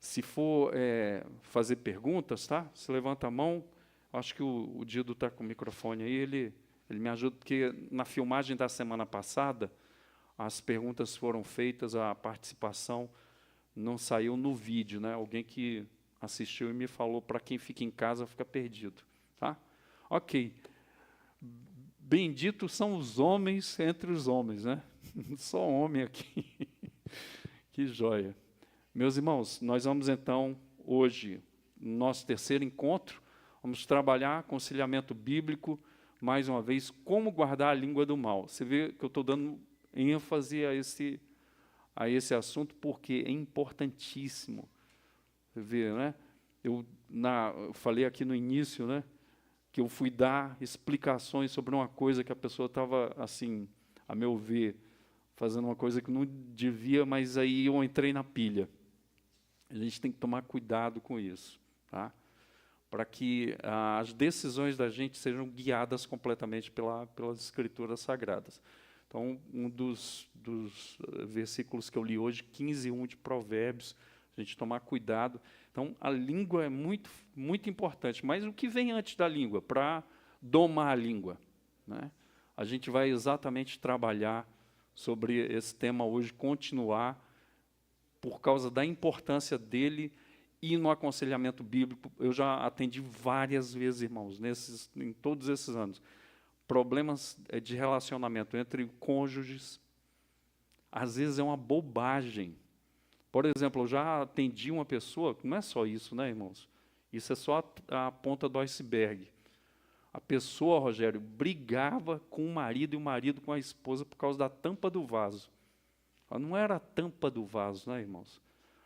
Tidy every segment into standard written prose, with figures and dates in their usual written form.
Se for fazer perguntas, tá? Você levanta a mão. Acho que o Dido está com o microfone aí, ele me ajuda, porque na filmagem da semana passada, as perguntas foram feitas, a participação não saiu no vídeo, né? Alguém que assistiu e me falou, para quem fica em casa, fica perdido. Tá? Ok. Benditos são os homens entre os homens, né? Só homem aqui. Que joia. Meus irmãos, nós vamos então, hoje, no nosso terceiro encontro, vamos trabalhar aconselhamento bíblico, mais uma vez, como guardar a língua do mal. Você vê que eu estou dando ênfase a esse assunto, porque é importantíssimo. Você vê, né? Eu falei aqui no início, né, que eu fui dar explicações sobre uma coisa que a pessoa estava, assim, a meu ver, fazendo uma coisa que não devia, mas aí eu entrei na pilha. A gente tem que tomar cuidado com isso, tá? Para que as decisões da gente sejam guiadas completamente pelas Escrituras Sagradas. Então, um dos versículos que eu li hoje, 15:1 de Provérbios, a gente tomar cuidado. Então, a língua é muito, muito importante, mas o que vem antes da língua? Para domar a língua, né? A gente vai exatamente trabalhar sobre esse tema hoje, continuar, por causa da importância dele e no aconselhamento bíblico. Eu já atendi várias vezes, irmãos, em todos esses anos, problemas de relacionamento entre cônjuges. Às vezes é uma bobagem. Por exemplo, eu já atendi uma pessoa, não é só isso, né, irmãos? Isso é só a ponta do iceberg. A pessoa, Rogério, brigava com o marido e o marido com a esposa por causa da tampa do vaso. Não era a tampa do vaso, né, irmãos?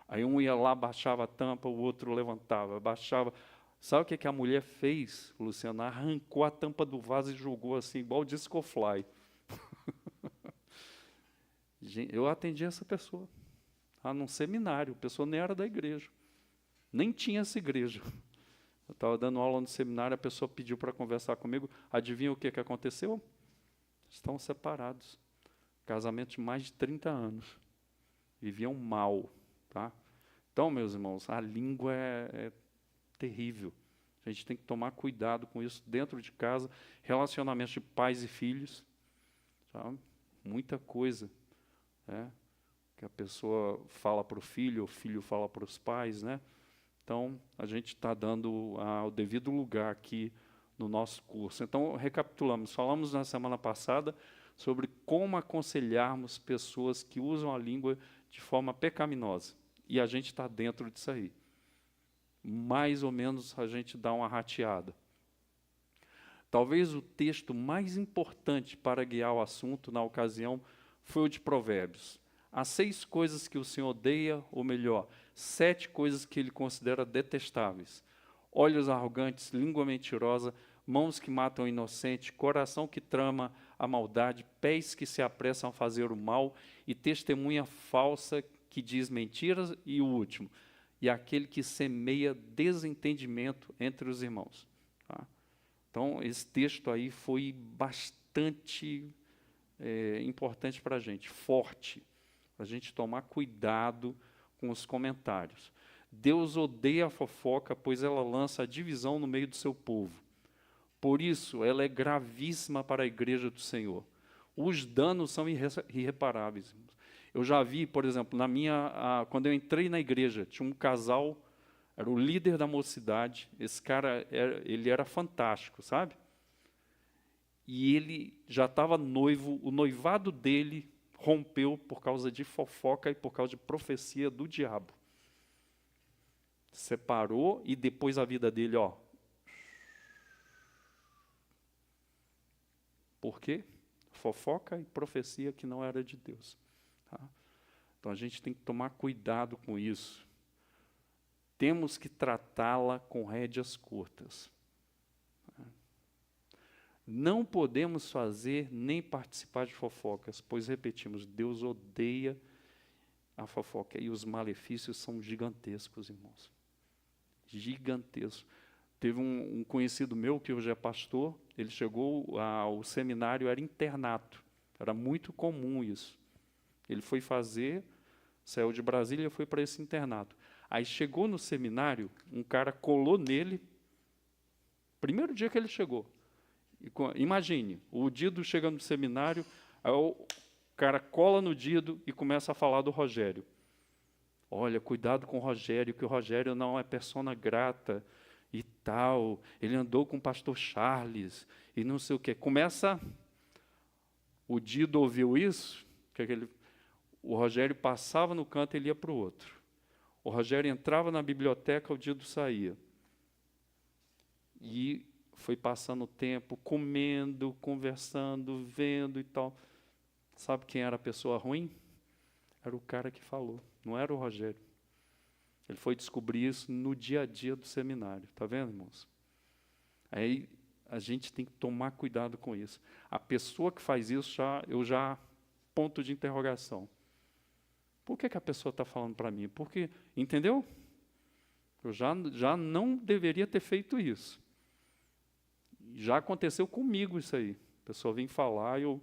Aí um ia lá, baixava a tampa, o outro levantava, baixava. Sabe o que a mulher fez, Luciana? Arrancou a tampa do vaso e jogou assim, igual o Discofly. Eu atendi essa pessoa, num seminário, a pessoa nem era da igreja, nem tinha essa igreja. Eu estava dando aula no seminário, a pessoa pediu para conversar comigo. Adivinha o que aconteceu? Estão separados. Casamento de mais de 30 anos. Viviam mal. Tá? Então, meus irmãos, a língua é terrível. A gente tem que tomar cuidado com isso dentro de casa. Relacionamentos de pais e filhos. Sabe? Muita coisa. Né? Que a pessoa fala para o filho fala para os pais, né? Então, a gente está dando o devido lugar aqui no nosso curso. Então, recapitulamos. Falamos na semana passada sobre como aconselharmos pessoas que usam a língua de forma pecaminosa. E a gente está dentro disso aí. Mais ou menos a gente dá uma rateada. Talvez o texto mais importante para guiar o assunto na ocasião foi o de Provérbios. Há 6 coisas que o Senhor odeia, ou melhor, 7 coisas que ele considera detestáveis. Olhos arrogantes, língua mentirosa, mãos que matam o inocente, coração que trama a maldade, pés que se apressam a fazer o mal e testemunha falsa que diz mentiras, e o último, e aquele que semeia desentendimento entre os irmãos. Tá? Então, esse texto aí foi bastante importante para a gente, forte. Para a gente tomar cuidado com os comentários. Deus odeia a fofoca, pois ela lança a divisão no meio do seu povo. Por isso, ela é gravíssima para a igreja do Senhor. Os danos são irreparáveis. Eu já vi, por exemplo, quando eu entrei na igreja, tinha um casal, era o líder da mocidade, esse cara, ele era fantástico, sabe? E ele já estava noivo, o noivado dele rompeu por causa de fofoca e por causa de profecia do diabo. Separou e depois a vida dele, Por quê? Fofoca e profecia que não era de Deus. Tá? Então a gente tem que tomar cuidado com isso. Temos que tratá-la com rédeas curtas. Não podemos fazer nem participar de fofocas, pois, repetimos, Deus odeia a fofoca. E os malefícios são gigantescos, irmãos. Gigantescos. Teve um conhecido meu, que hoje é pastor, ele chegou ao seminário, era internato. Era muito comum isso. Ele foi fazer, saiu de Brasília e foi para esse internato. Aí chegou no seminário, um cara colou nele, primeiro dia que ele chegou. Imagine, o Dido chega no seminário, aí o cara cola no Dido e começa a falar do Rogério. Olha, cuidado com o Rogério, que o Rogério não é persona grata e tal. Ele andou com o pastor Charles e não sei o quê. Começa, o Dido ouviu isso, o Rogério passava no canto e ele ia para o outro. O Rogério entrava na biblioteca, o Dido saía. E foi passando o tempo, comendo, conversando, vendo e tal. Sabe quem era a pessoa ruim? Era o cara que falou, não era o Rogério. Ele foi descobrir isso no dia a dia do seminário. Está vendo, irmãos? Aí a gente tem que tomar cuidado com isso. A pessoa que faz isso, ponto de interrogação. Por que a pessoa está falando para mim? Porque, entendeu? Eu já não deveria ter feito isso. Já aconteceu comigo isso aí. A pessoa vem falar e eu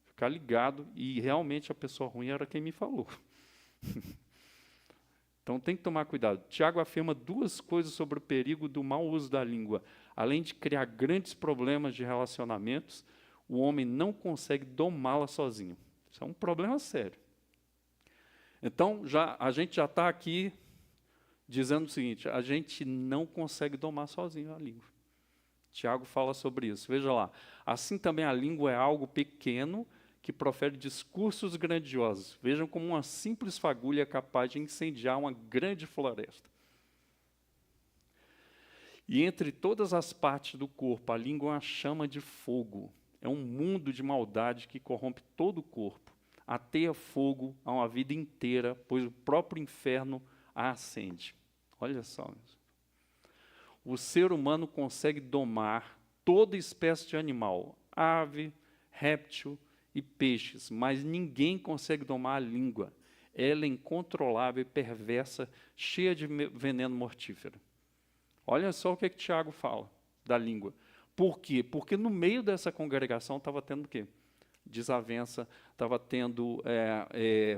ficar ligado, e realmente a pessoa ruim era quem me falou. Então tem que tomar cuidado. Tiago afirma duas coisas sobre o perigo do mau uso da língua. Além de criar grandes problemas de relacionamentos, o homem não consegue domá-la sozinho. Isso é um problema sério. Então, a gente já está aqui dizendo o seguinte, a gente não consegue domar sozinho a língua. Tiago fala sobre isso. Veja lá. Assim também a língua é algo pequeno que profere discursos grandiosos. Vejam como uma simples fagulha é capaz de incendiar uma grande floresta. E entre todas as partes do corpo, a língua é uma chama de fogo. É um mundo de maldade que corrompe todo o corpo. Ateia fogo a uma vida inteira, pois o próprio inferno a acende. Olha só. O ser humano consegue domar toda espécie de animal, ave, réptil e peixes, mas ninguém consegue domar a língua. Ela é incontrolável e perversa, cheia de veneno mortífero. Olha só o que Tiago fala da língua. Por quê? Porque no meio dessa congregação estava tendo o quê? Desavença, estava tendo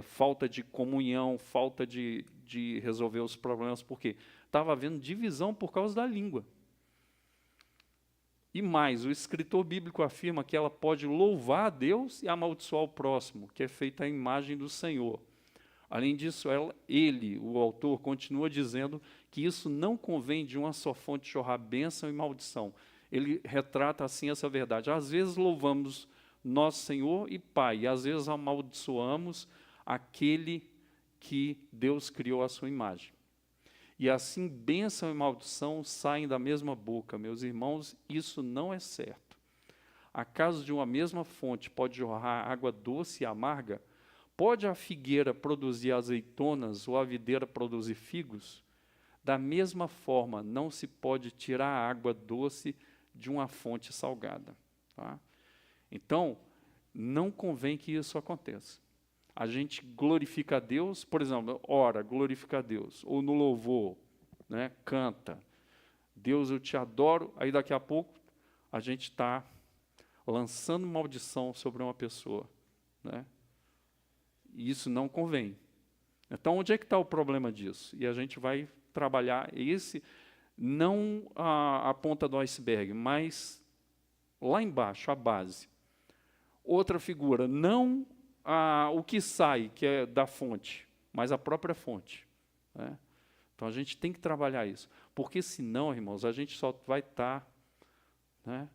falta de comunhão, falta de resolver os problemas. Por quê? Estava havendo divisão por causa da língua. E mais, o escritor bíblico afirma que ela pode louvar a Deus e amaldiçoar o próximo, que é feita à imagem do Senhor. Além disso, ele, o autor, continua dizendo que isso não convém de uma só fonte jorrar bênção e maldição. Ele retrata assim essa verdade. Às vezes louvamos nosso Senhor e Pai, e às vezes amaldiçoamos aquele que Deus criou à sua imagem. E assim, bênção e maldição saem da mesma boca. Meus irmãos, isso não é certo. Acaso de uma mesma fonte pode jorrar água doce e amarga? Pode a figueira produzir azeitonas ou a videira produzir figos? Da mesma forma, não se pode tirar a água doce de uma fonte salgada. Tá? Então, não convém que isso aconteça. A gente glorifica a Deus, por exemplo, ora, glorifica a Deus, ou no louvor, né, canta, Deus, eu te adoro, aí daqui a pouco a gente está lançando maldição sobre uma pessoa, né? E isso não convém. Então, onde é que está o problema disso? E a gente vai trabalhar não a ponta do iceberg, mas lá embaixo, a base. Outra figura, não o que sai, que é da fonte, mas a própria fonte. Né? Então, a gente tem que trabalhar isso. Porque, senão, irmãos, a gente só vai estar, né,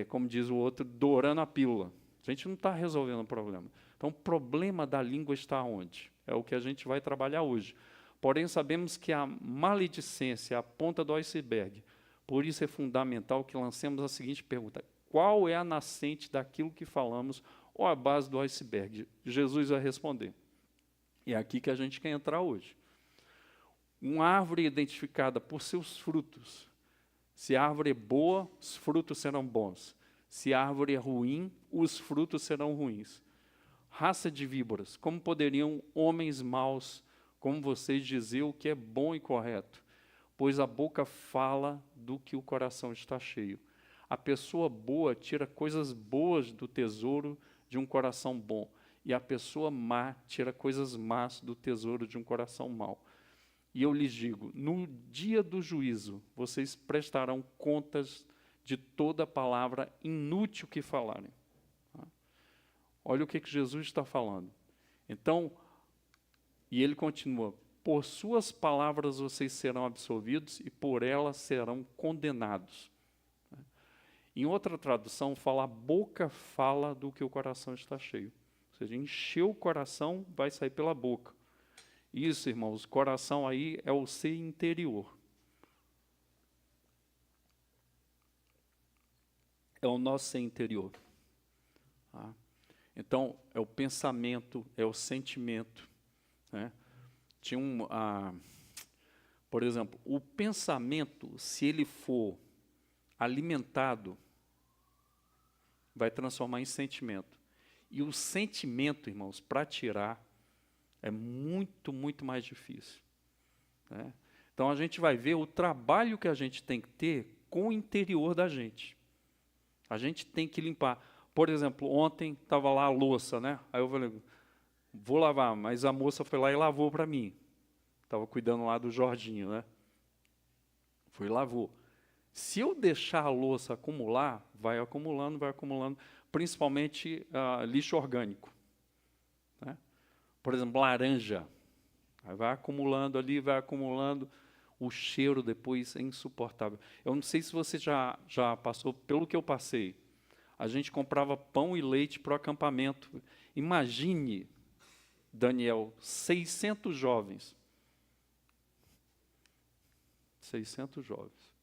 como diz o outro, dourando a pílula. A gente não está resolvendo o problema. Então, o problema da língua está onde? É o que a gente vai trabalhar hoje. Porém, sabemos que a maledicência é a ponta do iceberg. Por isso é fundamental que lancemos a seguinte pergunta: qual é a nascente daquilo que falamos, ou a base do iceberg? Jesus vai responder. E é aqui que a gente quer entrar hoje. Uma árvore identificada por seus frutos. Se a árvore é boa, os frutos serão bons. Se a árvore é ruim, os frutos serão ruins. Raça de víboras, como poderiam homens maus, como vocês, dizer o que é bom e correto? Pois a boca fala do que o coração está cheio. A pessoa boa tira coisas boas do tesouro de um coração bom, e a pessoa má tira coisas más do tesouro de um coração mau. E eu lhes digo, no dia do juízo, vocês prestarão contas de toda palavra inútil que falarem. Olha o que Jesus está falando. Então, e ele continua, por suas palavras vocês serão absolvidos e por elas serão condenados. Em outra tradução, fala, a boca fala do que o coração está cheio. Ou seja, encheu o coração, vai sair pela boca. Isso, irmãos, coração aí é o ser interior. É o nosso ser interior. Tá? Então, é o pensamento, é o sentimento. Né? Tinha por exemplo, o pensamento, se ele for alimentado, vai transformar em sentimento. E o sentimento, irmãos, para tirar, é muito, muito mais difícil. Né? Então, a gente vai ver o trabalho que a gente tem que ter com o interior da gente. A gente tem que limpar. Por exemplo, ontem estava lá a louça, né? Aí eu falei, vou lavar, mas a moça foi lá e lavou para mim. Estava cuidando lá do Jorginho, né? Foi e lavou. Se eu deixar a louça acumular, vai acumulando, principalmente lixo orgânico. Né? Por exemplo, laranja. Aí vai acumulando ali, o cheiro depois é insuportável. Eu não sei se você já passou pelo que eu passei. A gente comprava pão e leite para o acampamento. Imagine, Daniel, 600 jovens. 600 jovens.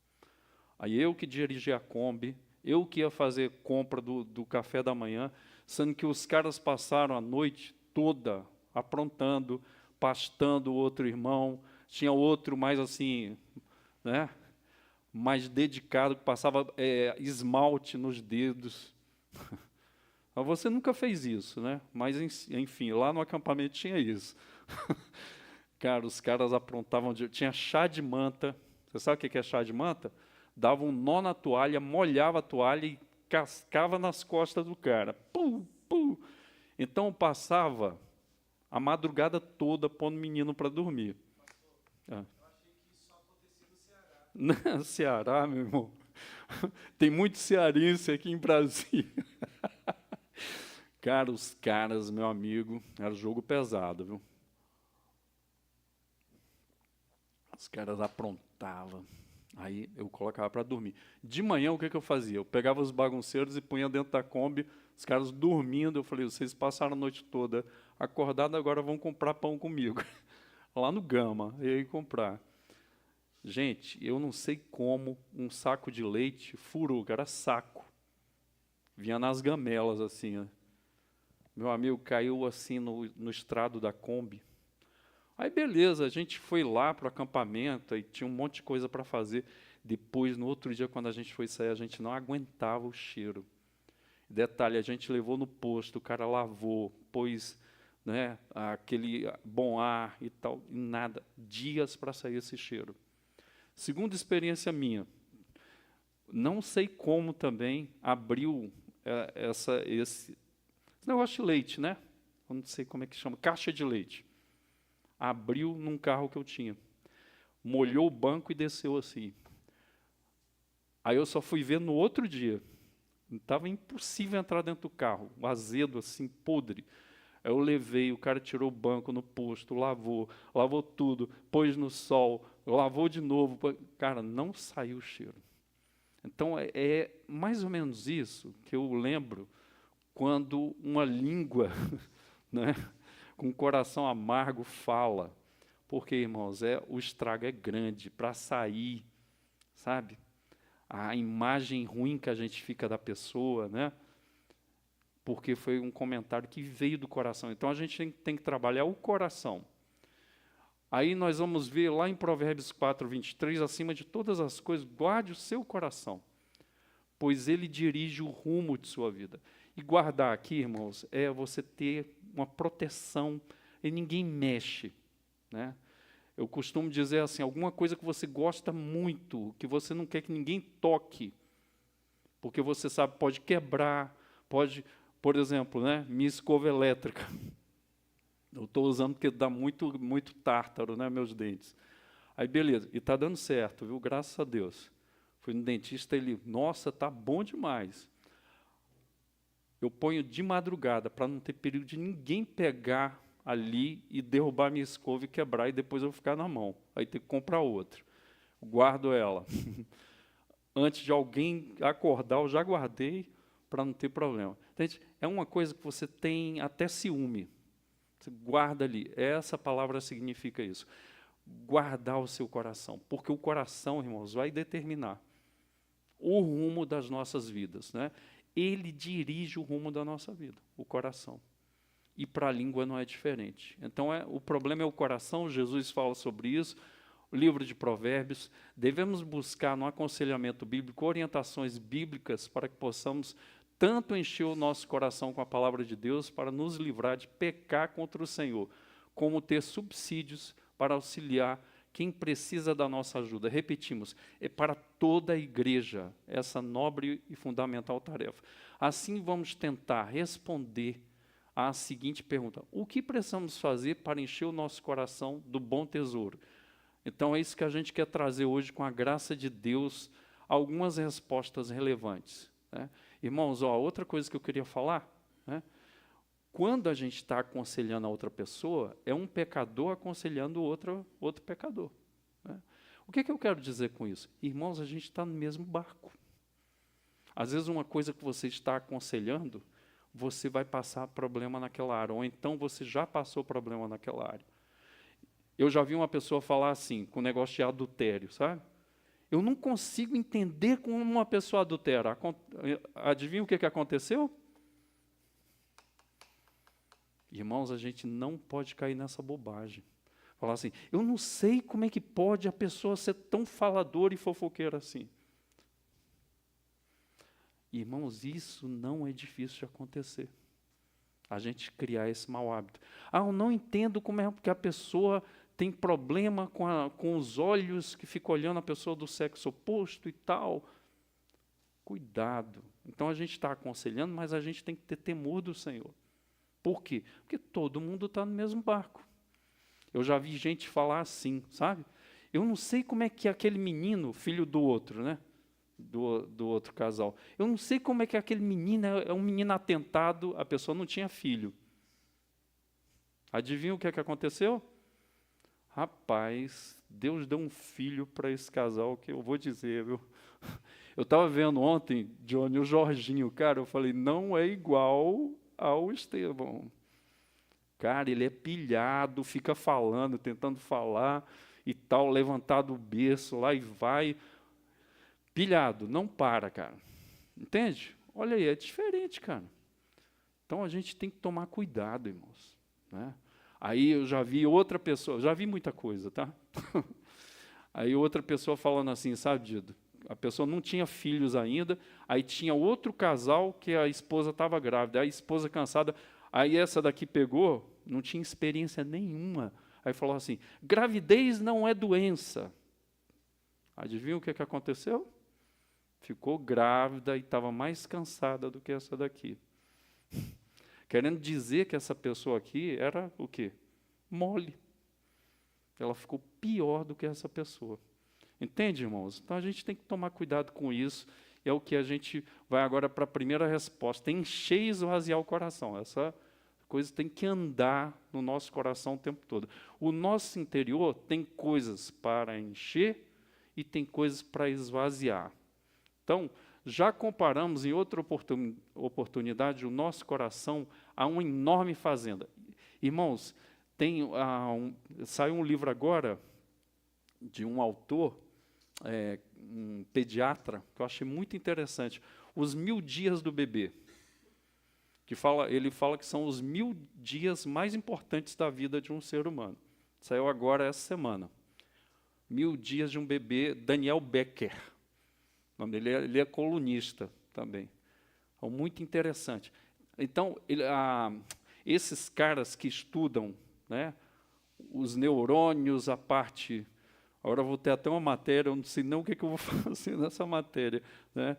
Aí eu que dirigia a Kombi, eu que ia fazer compra do café da manhã, sendo que os caras passaram a noite toda aprontando, pastando o outro irmão, tinha outro mais assim, né, mais dedicado, que passava esmalte nos dedos. Você nunca fez isso, né? Mas, enfim, lá no acampamento tinha isso. Cara, os caras aprontavam, tinha chá de manta. Você sabe o que é chá de manta? Dava um nó na toalha, molhava a toalha e cascava nas costas do cara. Pum, pum. Então, passava a madrugada toda pondo o menino para dormir. Eu achei que isso só acontecia no Ceará. No Ceará, meu irmão. Tem muito cearense aqui em Brasília. Cara, os caras, meu amigo, era jogo pesado, viu? Os caras aprontavam. Aí eu colocava para dormir. De manhã, o que eu fazia? Eu pegava os bagunceiros e punha dentro da Kombi, os caras dormindo. Eu falei, vocês passaram a noite toda acordados, agora vão comprar pão comigo. Lá no Gama, eu ia comprar. Gente, eu não sei como um saco de leite furou, que era saco. Vinha nas gamelas, assim. Ó. Meu amigo caiu assim no estrado da Kombi. Aí, beleza, a gente foi lá para o acampamento, aí tinha um monte de coisa para fazer. Depois, no outro dia, quando a gente foi sair, a gente não aguentava o cheiro. Detalhe, a gente levou no posto, o cara lavou, pôs, né, aquele bom ar e tal, e nada. Dias para sair esse cheiro. Segunda experiência minha, não sei como também abriu esse negócio de leite, né? Eu não sei como é que chama, caixa de leite. Abriu num carro que eu tinha. Molhou o banco e desceu assim. Aí eu só fui ver no outro dia. Estava impossível entrar dentro do carro, azedo assim, podre. Aí eu levei, o cara tirou o banco no posto, lavou tudo, pôs no sol, lavou de novo. Cara, não saiu o cheiro. Então, é mais ou menos isso que eu lembro quando uma língua, né, com o coração amargo fala. Porque, irmãos, o estrago é grande para sair, sabe? A imagem ruim que a gente fica da pessoa, né? Porque foi um comentário que veio do coração. Então, a gente tem que trabalhar o coração. Aí nós vamos ver lá em Provérbios 4, 23, acima de todas as coisas, guarde o seu coração, pois ele dirige o rumo de sua vida. E guardar aqui, irmãos, é você ter uma proteção e ninguém mexe, né? Eu costumo dizer assim, alguma coisa que você gosta muito, que você não quer que ninguém toque, porque você sabe, pode quebrar, pode, por exemplo, né, minha escova elétrica. Eu estou usando porque dá muito tártaro, né, meus dentes. Aí, beleza, e está dando certo, viu? Graças a Deus. Fui no dentista, ele, nossa, tá bom demais. Eu ponho de madrugada, para não ter perigo de ninguém pegar ali e derrubar minha escova e quebrar, e depois eu ficar na mão. Aí tem que comprar outra. Guardo ela. Antes de alguém acordar, eu já guardei para não ter problema. Gente, é uma coisa que você tem até ciúme. Você guarda ali. Essa palavra significa isso. Guardar o seu coração. Porque o coração, irmãos, vai determinar o rumo das nossas vidas, né? Ele dirige o rumo da nossa vida, o coração. E para a língua não é diferente. Então, o problema é o coração, Jesus fala sobre isso, o livro de Provérbios. Devemos buscar no aconselhamento bíblico orientações bíblicas para que possamos tanto encher o nosso coração com a palavra de Deus para nos livrar de pecar contra o Senhor, como ter subsídios para auxiliar quem precisa da nossa ajuda. Repetimos, é para toda a igreja essa nobre e fundamental tarefa. Assim vamos tentar responder à seguinte pergunta: o que precisamos fazer para encher o nosso coração do bom tesouro? Então é isso que a gente quer trazer hoje, com a graça de Deus, algumas respostas relevantes, né? Irmãos, outra coisa que eu queria falar, né? Quando a gente está aconselhando a outra pessoa, é um pecador aconselhando outro pecador, né? O que eu quero dizer com isso? Irmãos, a gente está no mesmo barco. Às vezes uma coisa que você está aconselhando, você vai passar problema naquela área, ou então você já passou problema naquela área. Eu já vi uma pessoa falar assim, com o negócio de adultério, sabe? Eu não consigo entender como uma pessoa adultera. Adivinha o que aconteceu? Irmãos, a gente não pode cair nessa bobagem. Falar assim, eu não sei como é que pode a pessoa ser tão faladora e fofoqueira assim. Irmãos, isso não é difícil de acontecer. A gente criar esse mau hábito. Eu não entendo como é que a pessoa tem problema com os olhos, que fica olhando a pessoa do sexo oposto e tal. Cuidado. Então a gente está aconselhando, mas a gente tem que ter temor do Senhor. Por quê? Porque todo mundo está no mesmo barco. Eu já vi gente falar assim, sabe? Eu não sei como é que aquele menino, filho do outro, né? Do outro casal. Eu não sei como é que aquele menino é um menino atentado, a pessoa não tinha filho. Adivinha o que aconteceu? Rapaz, Deus deu um filho para esse casal, que eu vou dizer, viu? Eu estava vendo ontem, Johnny, o Jorginho, cara, eu falei, não é igual ao Estevão. Cara, ele é pilhado, fica falando, tentando falar e tal, levantado o berço lá e vai. Pilhado, não para, cara. Entende? Olha aí, é diferente, cara. Então a gente tem que tomar cuidado, irmãos, né? Aí eu já vi outra pessoa, já vi muita coisa, tá? Aí outra pessoa falando assim, sabe, Dido? A pessoa não tinha filhos ainda, aí tinha outro casal que a esposa estava grávida, aí a esposa cansada, aí essa daqui pegou, não tinha experiência nenhuma. Aí falou assim, gravidez não é doença. Adivinha o que aconteceu? Ficou grávida e estava mais cansada do que essa daqui. Querendo dizer que essa pessoa aqui era o quê? Mole. Ela ficou pior do que essa pessoa. Entende, irmãos? Então a gente tem que tomar cuidado com isso. É o que a gente vai agora para a primeira resposta. Encher e esvaziar o coração. Essa coisa tem que andar no nosso coração o tempo todo. O nosso interior tem coisas para encher e tem coisas para esvaziar. Então, já comparamos em outra oportunidade o nosso coração a uma enorme fazenda. Irmãos, saiu um livro agora de um autor, um pediatra, que eu achei muito interessante, Os 1000 Dias do Bebê, ele fala que são os 1000 dias mais importantes da vida de um ser humano. Saiu agora essa semana. 1000 Dias de um Bebê, Daniel Becker. O nome dele ele é colunista também. É muito interessante. Então, esses caras que estudam, né, os neurônios, a parte... Agora eu vou ter até uma matéria, eu não sei não o que eu vou fazer nessa matéria, né?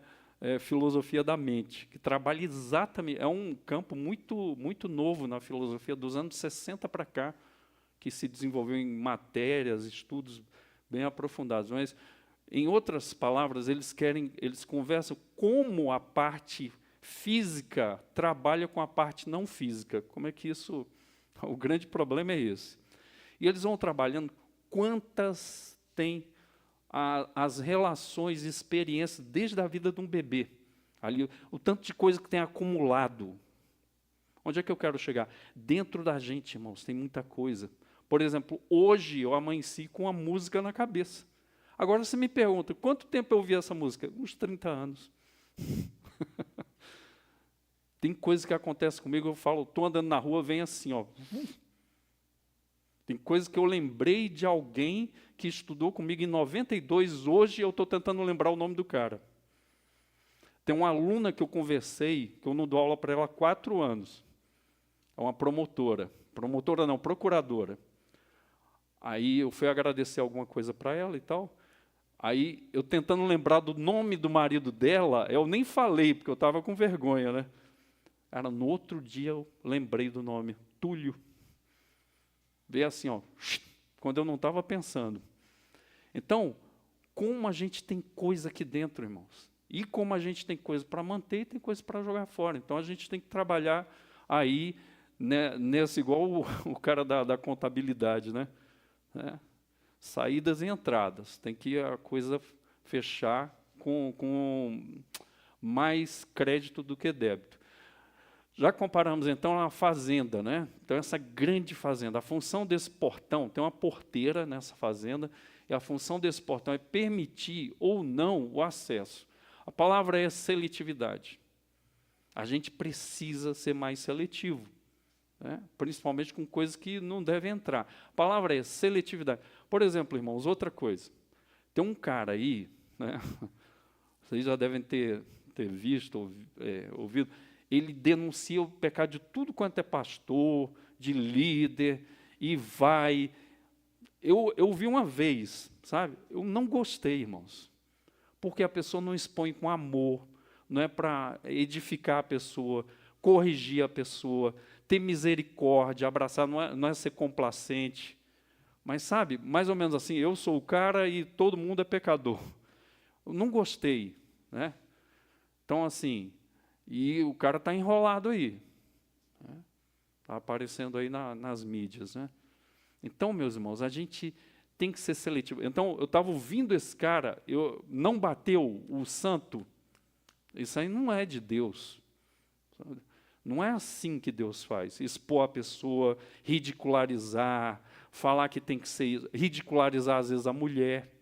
Filosofia da mente, que trabalha exatamente... É um campo muito, muito novo na filosofia, dos anos 60 para cá, que se desenvolveu em matérias, estudos bem aprofundados. Mas, em outras palavras, eles conversam como a parte física trabalha com a parte não física. Como é que isso... O grande problema é esse. E eles vão trabalhando quantas tem as relações e experiências desde a vida de um bebê. Ali, o tanto de coisa que tem acumulado. Onde é que eu quero chegar? Dentro da gente, irmãos, tem muita coisa. Por exemplo, hoje eu amanheci com a música na cabeça. Agora você me pergunta, quanto tempo eu ouvi essa música? Uns 30 anos. Tem coisas que acontecem comigo, eu falo, estou andando na rua, vem assim, ó. Tem coisas que eu lembrei de alguém que estudou comigo em 92, hoje eu estou tentando lembrar o nome do cara. Tem uma aluna que eu conversei, que eu não dou aula para ela há 4 anos. É uma promotora. Promotora não, procuradora. Aí eu fui agradecer alguma coisa para ela e tal. Aí eu tentando lembrar do nome do marido dela, eu nem falei, porque eu estava com vergonha, né? Cara, no outro dia eu lembrei do nome, Túlio. Veio assim, ó, quando eu não estava pensando. Então, como a gente tem coisa aqui dentro, irmãos. E como a gente tem coisa para manter e tem coisa para jogar fora. Então, a gente tem que trabalhar aí, né, nesse, igual o cara da contabilidade, né? Saídas e entradas. Tem que a coisa fechar com mais crédito do que débito. Já comparamos, então, a fazenda, né? Então, essa grande fazenda. A função desse portão, tem uma porteira nessa fazenda, e a função desse portão é permitir ou não o acesso. A palavra é seletividade. A gente precisa ser mais seletivo, né? Principalmente com coisas que não devem entrar. A palavra é seletividade. Por exemplo, irmãos, outra coisa. Tem um cara aí, né? Vocês já devem ter visto, ouvido, ele denuncia o pecado de tudo quanto é pastor, de líder, e vai. Eu vi uma vez, sabe? Eu não gostei, irmãos, porque a pessoa não expõe com amor, não é para edificar a pessoa, corrigir a pessoa, ter misericórdia, abraçar, não é ser complacente. Mas, sabe, mais ou menos assim, eu sou o cara e todo mundo é pecador. Eu não gostei, né? Então, assim, e o cara está enrolado aí. Está aparecendo aí nas mídias, né? Então, meus irmãos, a gente tem que ser seletivo. Então, eu estava ouvindo esse cara, não bateu o santo. Isso aí não é de Deus. Sabe? Não é assim que Deus faz. Expor a pessoa, ridicularizar, falar que tem que ser... Ridicularizar, às vezes, a mulher.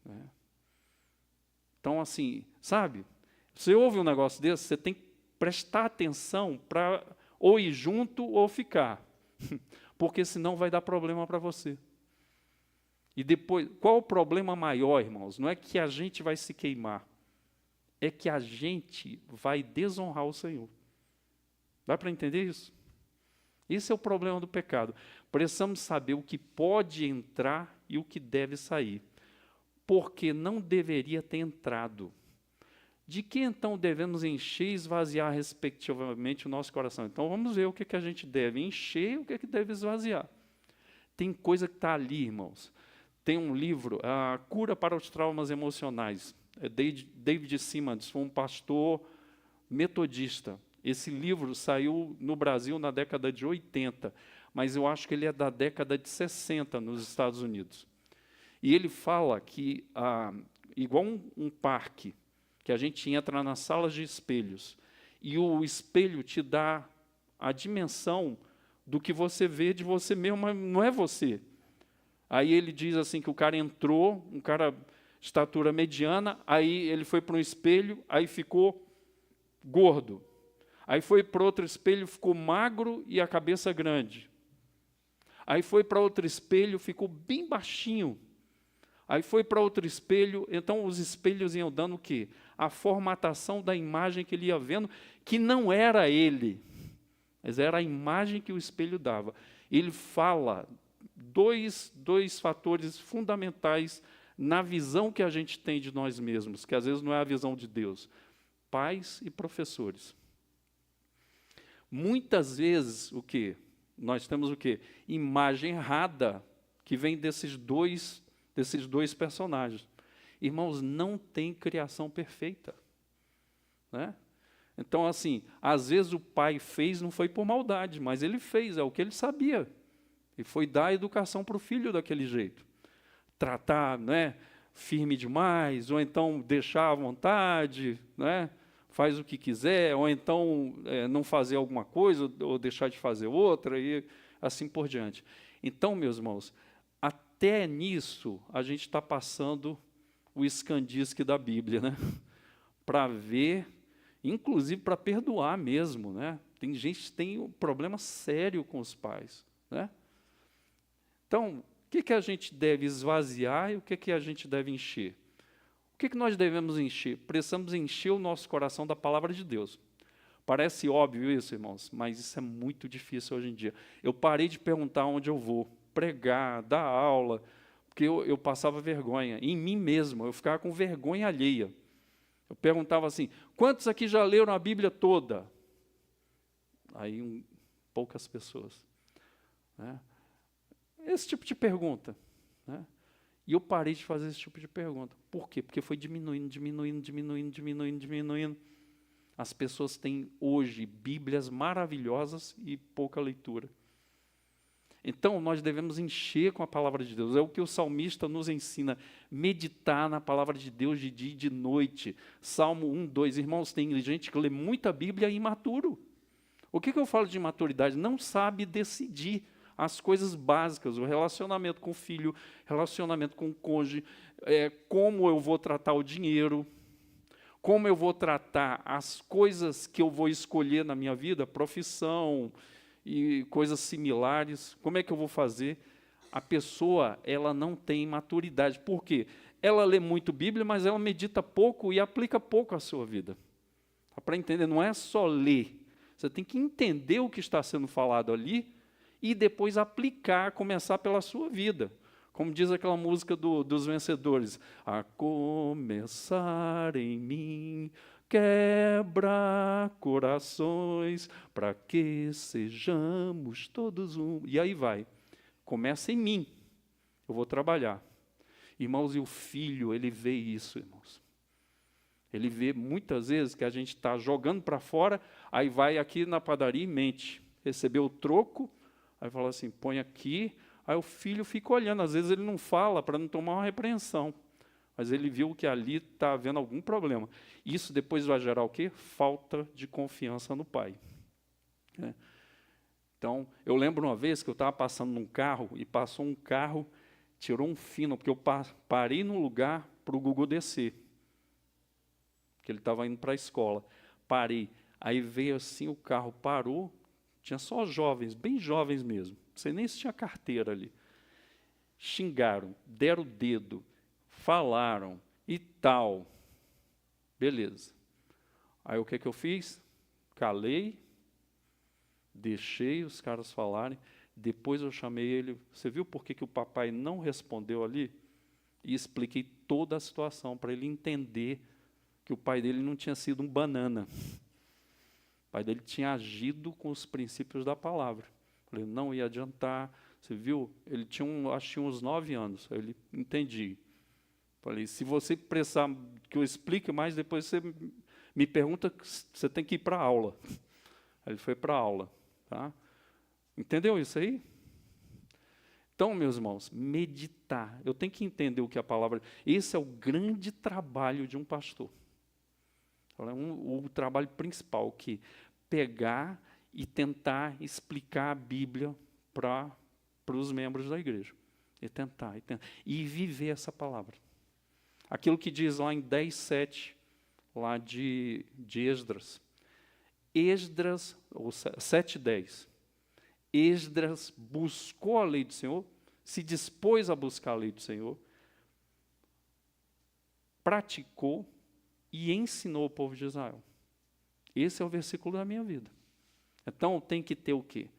Né? Então, assim, sabe? Você ouve um negócio desse, você tem que prestar atenção para ou ir junto ou ficar. Porque senão vai dar problema para você. E depois, qual o problema maior, irmãos? Não é que a gente vai se queimar. É que a gente vai desonrar o Senhor. Dá para entender isso? Esse é o problema do pecado. Precisamos saber o que pode entrar e o que deve sair. Porque não deveria ter entrado. De que então devemos encher e esvaziar respectivamente o nosso coração? Então vamos ver o que a gente deve encher e o que deve esvaziar. Tem coisa que está ali, irmãos. Tem um livro, A Cura para os Traumas Emocionais. David Simmons foi um pastor metodista. Esse livro saiu no Brasil na década de 80, mas eu acho que ele é da década de 60 nos Estados Unidos. E ele fala que, igual um parque, que a gente entra nas salas de espelhos, e o espelho te dá a dimensão do que você vê de você mesmo, mas não é você. Aí ele diz assim que o cara entrou, um cara estatura mediana, aí ele foi para um espelho, aí ficou gordo. Aí foi para outro espelho, ficou magro e a cabeça grande. Aí foi para outro espelho, ficou bem baixinho. Aí foi para outro espelho, então os espelhos iam dando o quê? A formatação da imagem que ele ia vendo, que não era ele, mas era a imagem que o espelho dava. Ele fala dois fatores fundamentais na visão que a gente tem de nós mesmos, que às vezes não é a visão de Deus. Pais e professores. Muitas vezes, o quê? Nós temos o quê? Imagem errada, que vem desses dois desses dois personagens. Irmãos, não tem criação perfeita, né? Então, assim, às vezes o pai fez, não foi por maldade, mas ele fez, é o que ele sabia. E foi dar a educação para o filho daquele jeito. Tratar, né, firme demais, ou então deixar à vontade, né, faz o que quiser, ou então não fazer alguma coisa, ou deixar de fazer outra, e assim por diante. Então, meus irmãos, até nisso a gente está passando o escandisque da Bíblia, né, para ver, inclusive para perdoar mesmo, né? Tem gente que tem um problema sério com os pais, né? Então, o que a gente deve esvaziar e o que a gente deve encher? O que nós devemos encher? Precisamos encher o nosso coração da palavra de Deus. Parece óbvio isso, irmãos, mas isso é muito difícil hoje em dia. Eu parei de perguntar onde eu vou, pregar, dar aula, porque eu passava vergonha, em mim mesmo, eu ficava com vergonha alheia. Eu perguntava assim, quantos aqui já leram a Bíblia toda? Aí, poucas pessoas, né? Esse tipo de pergunta, né? E eu parei de fazer esse tipo de pergunta. Por quê? Porque foi diminuindo. As pessoas têm hoje Bíblias maravilhosas e pouca leitura. Então, nós devemos encher com a palavra de Deus. É o que o salmista nos ensina, meditar na palavra de Deus de dia e de noite. Salmo 1, 2. Irmãos, tem gente que lê muita Bíblia e é imaturo. O que eu falo de imaturidade? Não sabe decidir as coisas básicas, o relacionamento com o filho, relacionamento com o cônjuge, como eu vou tratar o dinheiro, como eu vou tratar as coisas que eu vou escolher na minha vida, profissão e coisas similares, como é que eu vou fazer? A pessoa, ela não tem maturidade. Por quê? Ela lê muito Bíblia, mas ela medita pouco e aplica pouco à sua vida. Para entender, não é só ler. Você tem que entender o que está sendo falado ali e depois aplicar, começar pela sua vida. Como diz aquela música dos vencedores, a começar em mim, quebra corações, para que sejamos todos um. E aí vai, começa em mim, eu vou trabalhar. Irmãos, e o filho, ele vê isso, irmãos. Ele vê muitas vezes que a gente está jogando para fora, aí vai aqui na padaria e mente. Recebeu o troco, aí fala assim, põe aqui, aí o filho fica olhando. Às vezes ele não fala para não tomar uma repreensão, mas ele viu que ali está havendo algum problema. Isso depois vai gerar o quê? Falta de confiança no pai. Então, eu lembro uma vez que eu estava passando num carro, e passou um carro, tirou um fino, porque eu parei no lugar para o Gugu descer, que ele estava indo para a escola. Parei. Aí veio assim, o carro parou, tinha só jovens, bem jovens mesmo. Não sei nem se tinha carteira ali. Xingaram, deram o dedo, falaram e tal. Beleza. Aí o que eu fiz? Calei, deixei os caras falarem. Depois eu chamei ele. Você viu por que o papai não respondeu ali? E expliquei toda a situação para ele entender que o pai dele não tinha sido um banana. O pai dele tinha agido com os princípios da palavra. Falei, não ia adiantar. Você viu? Ele tinha, acho que tinha uns 9 anos. Aí ele, entendi. Falei, se você precisar que eu explique mais, depois você me pergunta, você tem que ir para a aula. Aí ele foi para a aula. Tá? Entendeu isso aí? Então, meus irmãos, meditar. Eu tenho que entender o que a palavra... Esse é o grande trabalho de um pastor. O trabalho principal, que pegar e tentar explicar a Bíblia para os membros da igreja. E tentar. E viver essa palavra. Aquilo que diz lá em 10:7, lá de Esdras. Esdras, ou 7:10. Esdras buscou a lei do Senhor, se dispôs a buscar a lei do Senhor, praticou e ensinou o povo de Israel. Esse é o versículo da minha vida. Então, tem que ter o quê?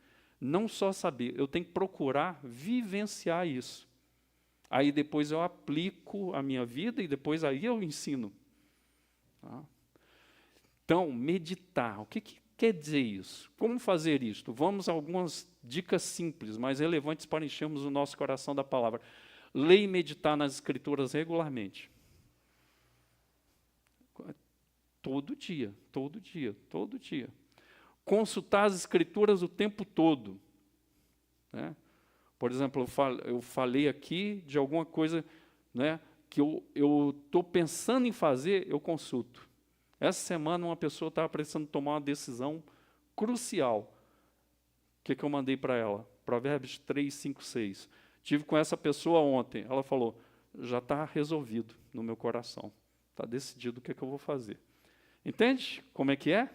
Não só saber, eu tenho que procurar vivenciar isso. Aí depois eu aplico a minha vida e depois aí eu ensino. Tá? Então, meditar. O que quer dizer isso? Como fazer isto? Vamos a algumas dicas simples, mas relevantes para enchermos o nosso coração da palavra. Ler e meditar nas Escrituras regularmente. Todo dia, todo dia, todo dia. Consultar as Escrituras o tempo todo. Né? Por exemplo, eu falei aqui de alguma coisa, né, que eu estou pensando em fazer, eu consulto. Essa semana uma pessoa estava precisando tomar uma decisão crucial. O que eu mandei para ela? Provérbios 3, 5, 6. Tive com essa pessoa ontem. Ela falou, já está resolvido no meu coração. Está decidido o que eu vou fazer. Entende como é que é?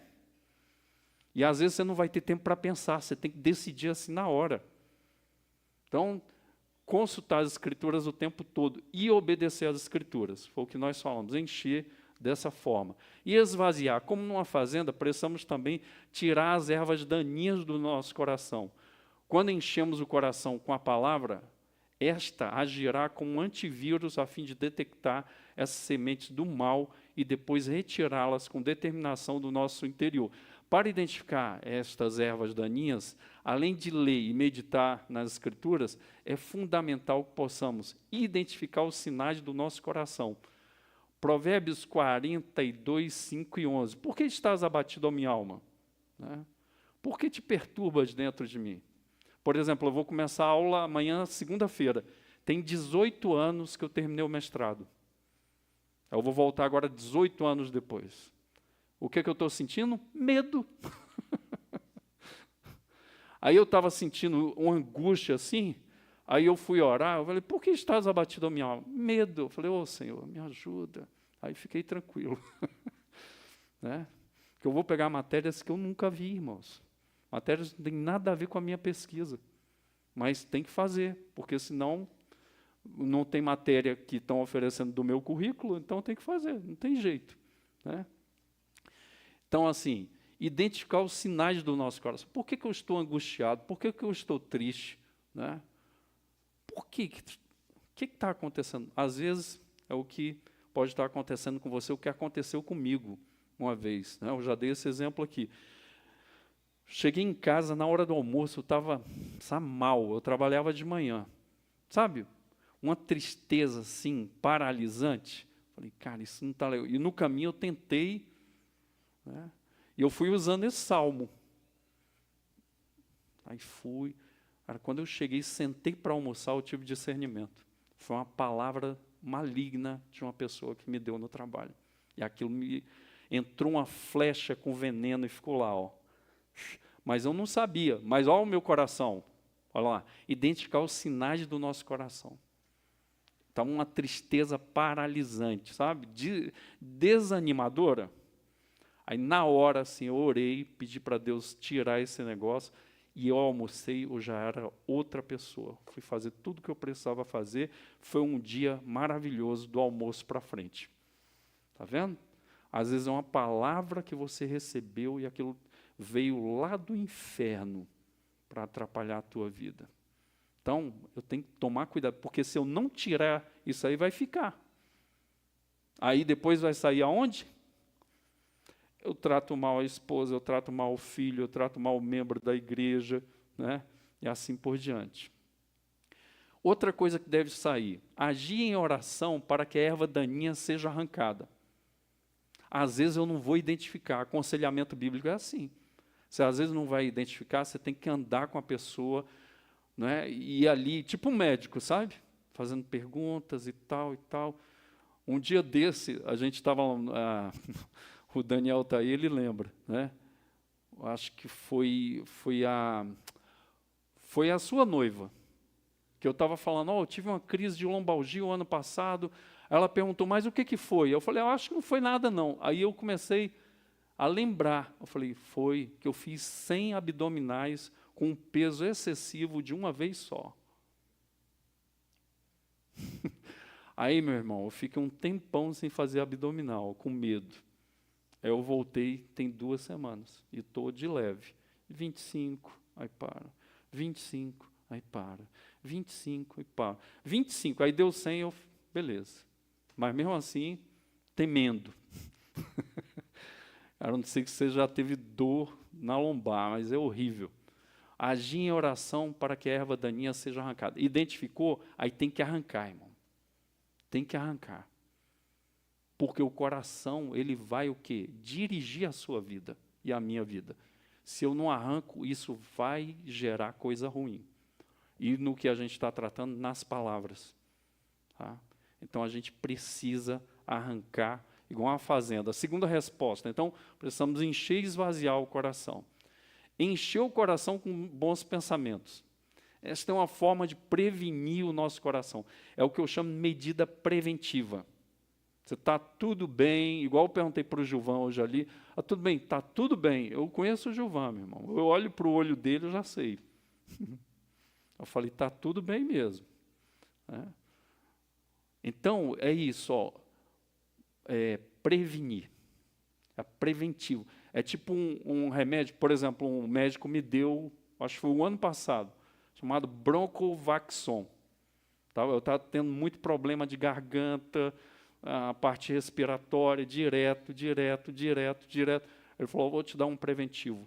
E às vezes você não vai ter tempo para pensar, você tem que decidir assim na hora. Então, consultar as Escrituras o tempo todo e obedecer às Escrituras. Foi o que nós falamos, encher dessa forma. E esvaziar. Como numa fazenda, precisamos também tirar as ervas daninhas do nosso coração. Quando enchemos o coração com a palavra, esta agirá como um antivírus a fim de detectar essas sementes do mal e depois retirá-las com determinação do nosso interior. Para identificar estas ervas daninhas, além de ler e meditar nas Escrituras, é fundamental que possamos identificar os sinais do nosso coração. Provérbios 42, 5 e 11. Por que estás abatido, ó minha alma? Né? Por que te perturbas dentro de mim? Por exemplo, eu vou começar a aula amanhã, segunda-feira. Tem 18 anos que eu terminei o mestrado. Eu vou voltar agora 18 anos depois. O que eu estou sentindo? Medo. Aí eu estava sentindo uma angústia assim, aí eu fui orar, eu falei, por que estás abatido a minha alma? Medo. Eu falei, ô Senhor, me ajuda. Aí fiquei tranquilo. Né? Porque eu vou pegar matérias que eu nunca vi, irmãos. Matérias que não tem nada a ver com a minha pesquisa. Mas tem que fazer, porque senão não tem matéria que estão oferecendo do meu currículo, então tem que fazer, não tem jeito. Né? Então, assim, identificar os sinais do nosso coração. Por que eu estou angustiado? Por que eu estou triste? Né? Por quê? O que está acontecendo? Às vezes é o que pode estar acontecendo com você, o que aconteceu comigo uma vez. Né? Eu já dei esse exemplo aqui. Cheguei em casa, na hora do almoço, eu estava mal, eu trabalhava de manhã. Sabe? Uma tristeza, assim, paralisante. Falei, cara, isso não está legal. E no caminho eu tentei, né? E eu fui usando esse salmo. Aí fui. Cara, quando eu cheguei, sentei para almoçar, eu tive discernimento. Foi uma palavra maligna de uma pessoa que me deu no trabalho. E aquilo entrou uma flecha com veneno e ficou lá, ó. Mas eu não sabia. Mas olha o meu coração. Olha lá. Identificar os sinais do nosso coração. Estava uma tristeza paralisante, sabe? Desanimadora. Aí, na hora, assim, eu orei, pedi para Deus tirar esse negócio, e eu almocei, eu já era outra pessoa. Fui fazer tudo o que eu precisava fazer. Foi um dia maravilhoso do almoço para frente. Está vendo? Às vezes é uma palavra que você recebeu e aquilo veio lá do inferno para atrapalhar a tua vida. Então, eu tenho que tomar cuidado, porque se eu não tirar isso aí, vai ficar. Aí depois vai sair aonde? Eu trato mal a esposa, eu trato mal o filho, eu trato mal o membro da igreja, né? E assim por diante. Outra coisa que deve sair, agir em oração para que a erva daninha seja arrancada. Às vezes eu não vou identificar, aconselhamento bíblico é assim. Você às vezes não vai identificar, você tem que andar com a pessoa, né? E ali, tipo um médico, sabe? Fazendo perguntas e tal e tal. Um dia desse, a gente estava... o Daniel está aí, ele lembra, né? Acho que foi a sua noiva, que eu estava falando, eu tive uma crise de lombalgia o ano passado. Ela perguntou, mas o que foi? Eu falei, eu acho que não foi nada, não. Aí eu comecei a lembrar. Eu falei, foi que eu fiz 100 abdominais com um peso excessivo de uma vez só. Aí, meu irmão, eu fiquei um tempão sem fazer abdominal, com medo. Aí eu voltei, tem 2 semanas, e estou de leve. 25, aí para. 25, aí para. 25, e para. 25, aí deu 100, eu... beleza. Mas mesmo assim, temendo. Eu não sei se você já teve dor na lombar, mas é horrível. Agir em oração para que a erva daninha seja arrancada. Identificou? Aí tem que arrancar, irmão. Tem que arrancar. Porque o coração, ele vai o quê? Dirigir a sua vida e a minha vida. Se eu não arranco, isso vai gerar coisa ruim. E no que a gente está tratando, nas palavras. Tá? Então, a gente precisa arrancar, igual uma fazenda. A segunda resposta, então, precisamos encher e esvaziar o coração. Encher o coração com bons pensamentos. Esta é uma forma de prevenir o nosso coração. É o que eu chamo de medida preventiva. Você está tudo bem, igual eu perguntei para o Gilvan hoje ali, tudo bem, está tudo bem. Eu conheço o Gilvan, meu irmão. Eu olho para o olho dele, eu já sei. Eu falei, está tudo bem mesmo. Então, é isso, ó, prevenir. É preventivo. É tipo um remédio, por exemplo, um médico me deu, acho que foi o ano passado, chamado Broncovaxon. Eu estava tendo muito problema de garganta, a parte respiratória, direto. Ele falou, vou te dar um preventivo.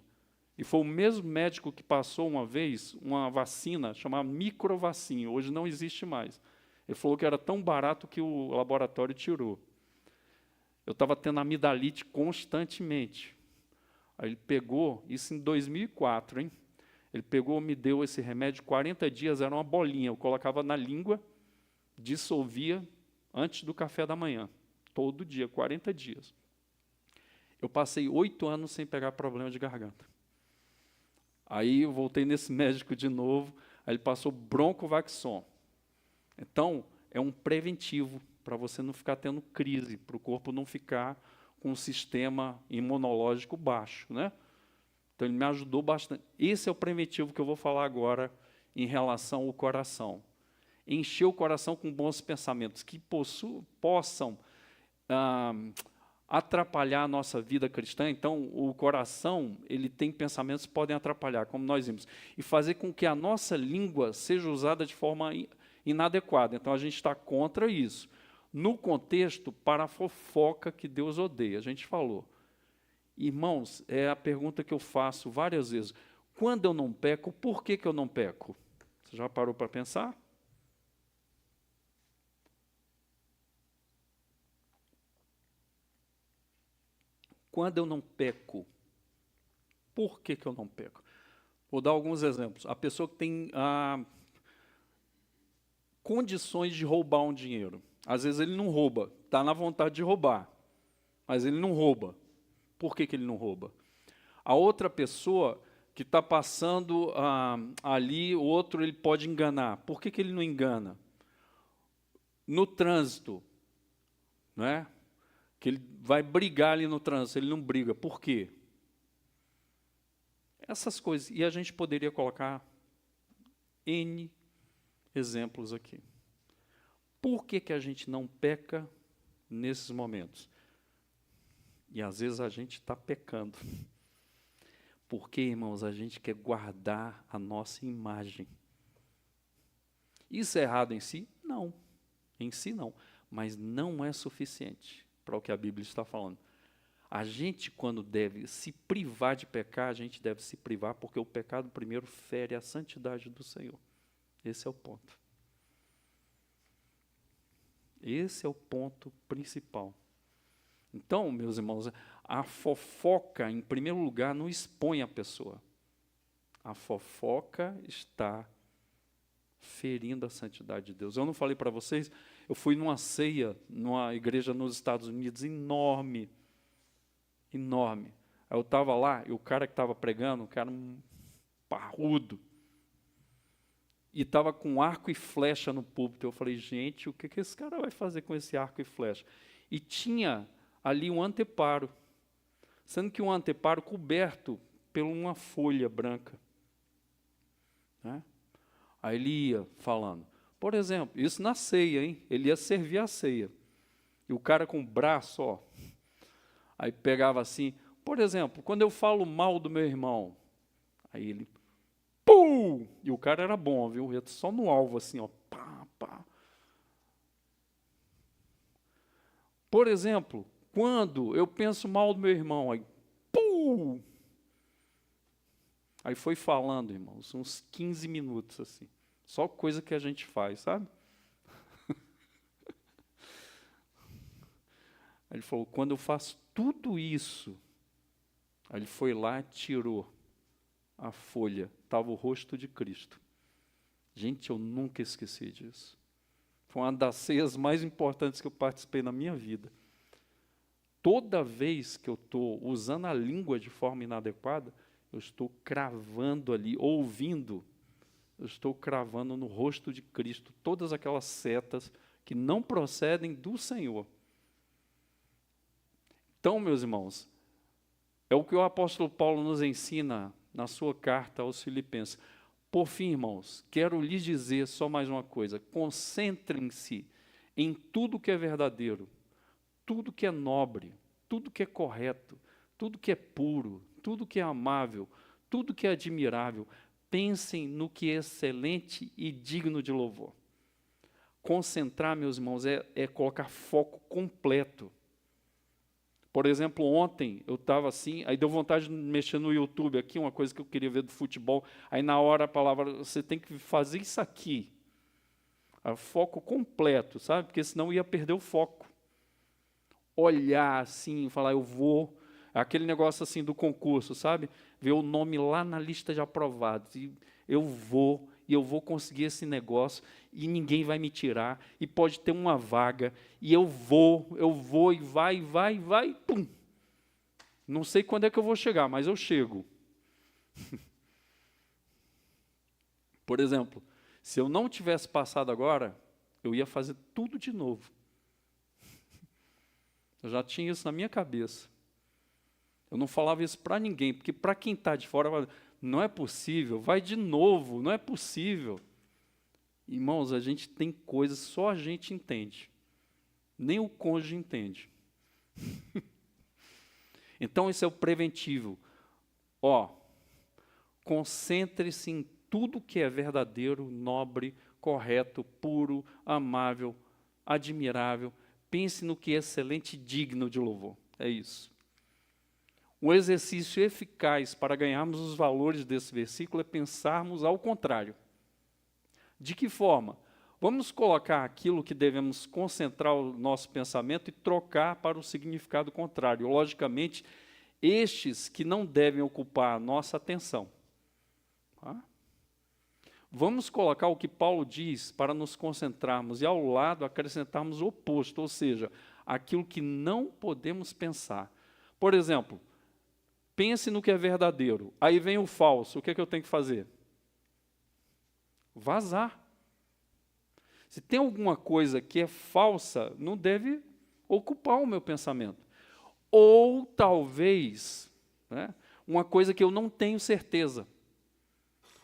E foi o mesmo médico que passou uma vez uma vacina chamada Microvacina, hoje não existe mais. Ele falou que era tão barato que o laboratório tirou. Eu estava tendo amidalite constantemente. Aí ele pegou, isso em 2004, hein? Ele pegou, me deu esse remédio, 40 dias, era uma bolinha, eu colocava na língua, dissolvia antes do café da manhã, todo dia, 40 dias. Eu passei 8 anos sem pegar problema de garganta. Aí eu voltei nesse médico de novo, aí ele passou Broncovaxon. Então, é um preventivo para você não ficar tendo crise, para o corpo não ficar com um sistema imunológico baixo, né? Então, ele me ajudou bastante. Esse é o preventivo que eu vou falar agora em relação ao coração. Encher o coração com bons pensamentos que possam atrapalhar a nossa vida cristã. Então, o coração, ele tem pensamentos que podem atrapalhar, como nós vimos, e fazer com que a nossa língua seja usada de forma inadequada. Então, a gente está contra isso. No contexto, para a fofoca que Deus odeia, a gente falou. Irmãos, é a pergunta que eu faço várias vezes. Quando eu não peco, por que eu não peco? Você já parou para pensar? Quando eu não peco, por que eu não peco? Vou dar alguns exemplos. A pessoa que tem condições de roubar um dinheiro. Às vezes ele não rouba, está na vontade de roubar, mas ele não rouba. Por que ele não rouba? A outra pessoa que está passando ali, o outro ele pode enganar. Por que ele não engana? No trânsito, não é? Que ele vai brigar ali no trânsito, ele não briga. Por quê? Essas coisas. E a gente poderia colocar N exemplos aqui. Por que a gente não peca nesses momentos? E às vezes a gente está pecando. Porque, irmãos, a gente quer guardar a nossa imagem. Isso é errado em si? Não. Em si não. Mas não é suficiente para o que a Bíblia está falando. A gente, quando deve se privar de pecar, a gente deve se privar porque o pecado primeiro fere a santidade do Senhor. Esse é o ponto. Esse é o ponto principal. Então, meus irmãos, a fofoca, em primeiro lugar, não expõe a pessoa. A fofoca está ferindo a santidade de Deus. Eu não falei para vocês, eu fui numa ceia, numa igreja nos Estados Unidos, enorme. Enorme. Aí eu estava lá, e o cara que estava pregando, um cara parrudo, e estava com arco e flecha no púlpito. Eu falei, gente, o que esse cara vai fazer com esse arco e flecha? E tinha ali um anteparo, sendo que um anteparo coberto por uma folha branca. Né? Aí ele ia falando. Por exemplo, isso na ceia, hein? Ele ia servir a ceia. E o cara com o braço, ó, aí pegava assim, por exemplo, quando eu falo mal do meu irmão, aí ele, pum! E o cara era bom, viu? Só no alvo, assim, ó, pá, pá. Por exemplo, quando eu penso mal do meu irmão, aí, pum! Aí foi falando, irmãos, uns 15 minutos, assim. Só coisa que a gente faz, sabe? Aí ele falou, quando eu faço tudo isso, aí ele foi lá, tirou a folha, estava o rosto de Cristo. Gente, eu nunca esqueci disso. Foi uma das ceias mais importantes que eu participei na minha vida. Toda vez que eu estou usando a língua de forma inadequada, eu estou cravando ali, ouvindo, eu estou cravando no rosto de Cristo todas aquelas setas que não procedem do Senhor. Então, meus irmãos, é o que o apóstolo Paulo nos ensina na sua carta aos Filipenses. Por fim, irmãos, quero lhes dizer só mais uma coisa. Concentrem-se em tudo que é verdadeiro, tudo que é nobre, tudo que é correto, tudo que é puro, tudo que é amável, tudo que é admirável. Pensem no que é excelente e digno de louvor. Concentrar, meus irmãos, é colocar foco completo. Por exemplo, ontem eu estava assim, aí deu vontade de mexer no YouTube aqui, uma coisa que eu queria ver do futebol, aí na hora a palavra, você tem que fazer isso aqui. Foco completo, sabe? Porque senão ia perder o foco. Olhar assim, falar, eu vou, aquele negócio assim do concurso, sabe? Ver o nome lá na lista de aprovados, e eu vou conseguir esse negócio, e ninguém vai me tirar, e pode ter uma vaga, e eu vou, e vai, pum. Não sei quando é que eu vou chegar, mas eu chego. Por exemplo, se eu não tivesse passado agora, eu ia fazer tudo de novo. Eu já tinha isso na minha cabeça. Eu não falava isso para ninguém, porque para quem está de fora, não é possível, vai de novo, não é possível. Irmãos, a gente tem coisas, só a gente entende. Nem o cônjuge entende. Então, isso é o preventivo. Concentre-se em tudo que é verdadeiro, nobre, correto, puro, amável, admirável. Pense no que é excelente e digno de louvor. É isso. Um exercício eficaz para ganharmos os valores desse versículo é pensarmos ao contrário. De que forma? Vamos colocar aquilo que devemos concentrar o nosso pensamento e trocar para o significado contrário. Logicamente, estes que não devem ocupar a nossa atenção. Tá? Vamos colocar o que Paulo diz para nos concentrarmos e ao lado acrescentarmos o oposto, ou seja, aquilo que não podemos pensar. Por exemplo, pense no que é verdadeiro, aí vem o falso, o que é que eu tenho que fazer? Vazar. Se tem alguma coisa que é falsa, não deve ocupar o meu pensamento. Ou talvez, uma coisa que eu não tenho certeza.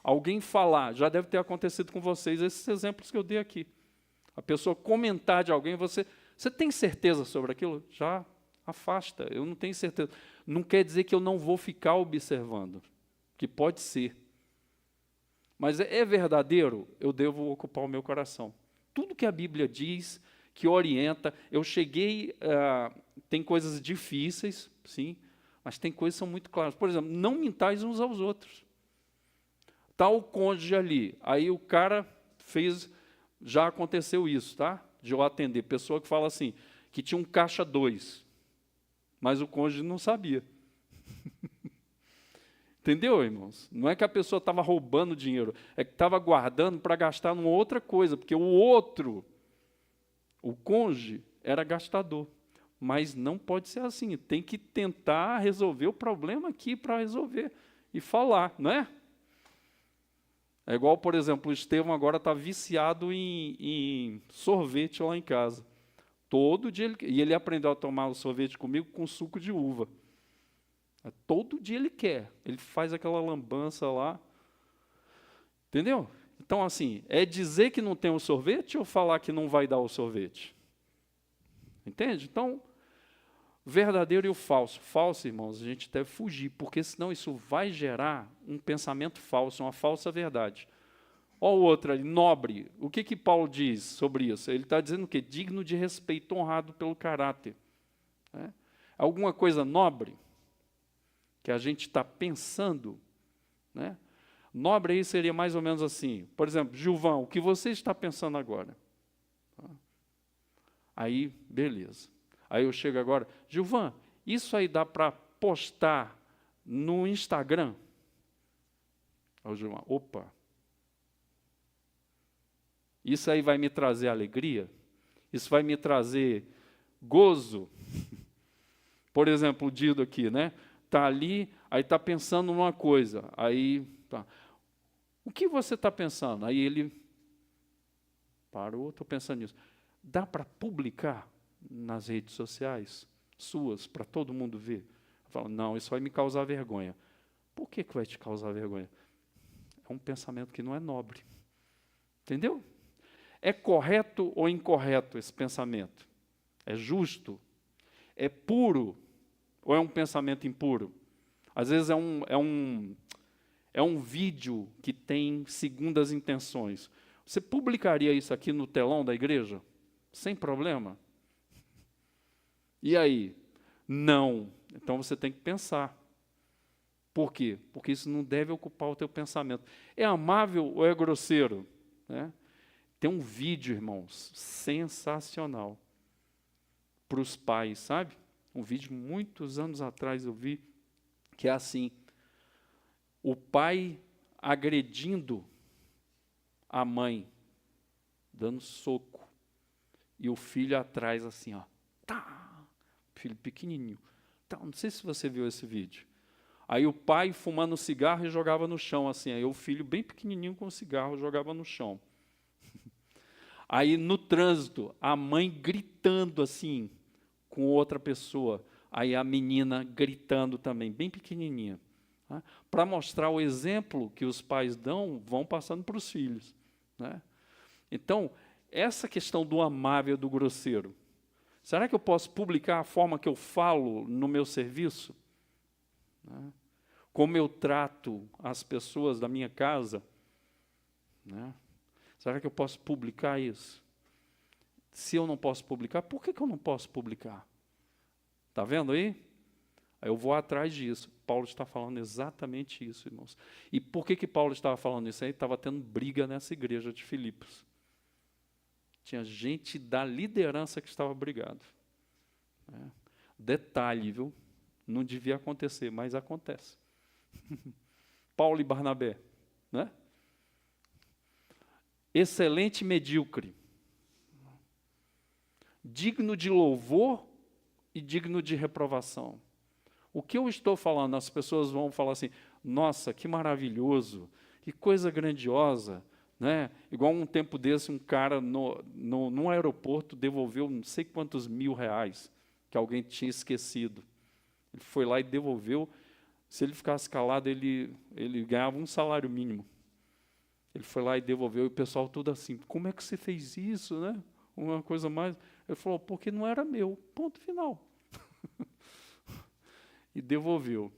Alguém falar, já deve ter acontecido com vocês, esses exemplos que eu dei aqui. A pessoa comentar de alguém, você tem certeza sobre aquilo? Já afasta, eu não tenho certeza. Não quer dizer que eu não vou ficar observando, que pode ser. Mas é verdadeiro, eu devo ocupar o meu coração. Tudo que a Bíblia diz, que orienta, eu cheguei, tem coisas difíceis, sim, mas tem coisas que são muito claras. Por exemplo, não mintais uns aos outros. Está o cônjuge ali, aí o cara fez, já aconteceu isso, tá? De eu atender, pessoa que fala assim, que tinha um caixa 2, mas o cônjuge não sabia. Entendeu, irmãos? Não é que a pessoa estava roubando dinheiro, é que estava guardando para gastar numa outra coisa, porque o outro, o cônjuge, era gastador. Mas não pode ser assim, tem que tentar resolver o problema aqui para resolver e falar, não é? É igual, por exemplo, o Estevão agora está viciado em sorvete lá em casa. Todo dia, e ele aprendeu a tomar o sorvete comigo com suco de uva. Todo dia ele quer, ele faz aquela lambança lá. Entendeu? Então, assim, é dizer que não tem o sorvete ou falar que não vai dar o sorvete? Entende? Então, verdadeiro e o falso. Falso, irmãos, a gente deve fugir, porque senão isso vai gerar um pensamento falso, uma falsa verdade. Olha o outro ali, nobre. O que Paulo diz sobre isso? Ele está dizendo o quê? Digno de respeito, honrado pelo caráter. Alguma coisa nobre que a gente está pensando, né? Nobre aí seria mais ou menos assim. Por exemplo, Gilvão, o que você está pensando agora? Aí, beleza. Aí eu chego agora, Gilvan, isso aí dá para postar no Instagram? Aí o Gilvan, opa. Isso aí vai me trazer alegria? Isso vai me trazer gozo? Por exemplo, o Dido aqui, né? Está ali, aí está pensando numa coisa. Aí, tá. O que você está pensando? Aí ele parou, estou pensando nisso. Dá para publicar nas redes sociais suas, para todo mundo ver? Fala, não, isso vai me causar vergonha. Por que vai te causar vergonha? É um pensamento que não é nobre. Entendeu? É correto ou incorreto esse pensamento? É justo? É puro ou é um pensamento impuro? Às vezes é um vídeo que tem segundas intenções. Você publicaria isso aqui no telão da igreja? Sem problema? E aí? Não. Então você tem que pensar. Por quê? Porque isso não deve ocupar o teu pensamento. É amável ou é grosseiro? Né? Tem um vídeo, irmãos, sensacional para os pais, sabe? Um vídeo muitos anos atrás eu vi, que é assim, o pai agredindo a mãe, dando soco, e o filho atrás assim, ó, tá, filho pequenininho, tá, não sei se você viu esse vídeo. Aí o pai fumando cigarro e jogava no chão, assim, aí o filho bem pequenininho com o cigarro jogava no chão. Aí no trânsito, a mãe gritando assim, com outra pessoa, aí a menina gritando também, bem pequenininha. Né? Para mostrar o exemplo que os pais dão, vão passando para os filhos. Né? Então, essa questão do amável e do grosseiro, será que eu posso publicar a forma que eu falo no meu serviço? Né? Como eu trato as pessoas da minha casa? Né? Será que eu posso publicar isso? Se eu não posso publicar, por que eu não posso publicar? Está vendo aí? Aí eu vou atrás disso. Paulo está falando exatamente isso, irmãos. E por que Paulo estava falando isso? Aí estava tendo briga nessa igreja de Filipos. Tinha gente da liderança que estava brigado. Né? Detalhe, viu? Não devia acontecer, mas acontece. Paulo e Barnabé, né? Excelente medíocre. Digno de louvor e digno de reprovação. O que eu estou falando, as pessoas vão falar assim, nossa, que maravilhoso, que coisa grandiosa, né? Igual um tempo desse, um cara no aeroporto devolveu não sei quantos R$1.000 que alguém tinha esquecido. Ele foi lá e devolveu. Se ele ficasse calado, ele ganhava um salário mínimo. Ele foi lá e devolveu, e o pessoal tudo assim, como é que você fez isso, né? Uma coisa mais. Ele falou, porque não era meu, ponto final. E devolveu.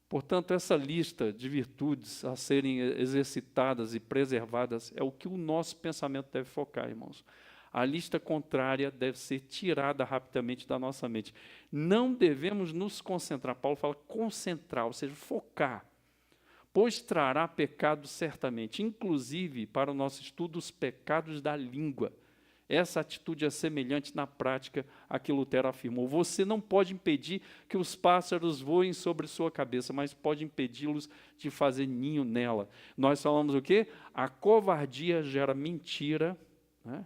Portanto, essa lista de virtudes a serem exercitadas e preservadas é o que o nosso pensamento deve focar, irmãos. A lista contrária deve ser tirada rapidamente da nossa mente. Não devemos nos concentrar. Paulo fala concentrar, ou seja, focar. Pois trará pecado certamente, inclusive para o nosso estudo, os pecados da língua. Essa atitude é semelhante na prática a que Lutero afirmou. Você não pode impedir que os pássaros voem sobre sua cabeça, mas pode impedi-los de fazer ninho nela. Nós falamos o quê? A covardia gera mentira. Né?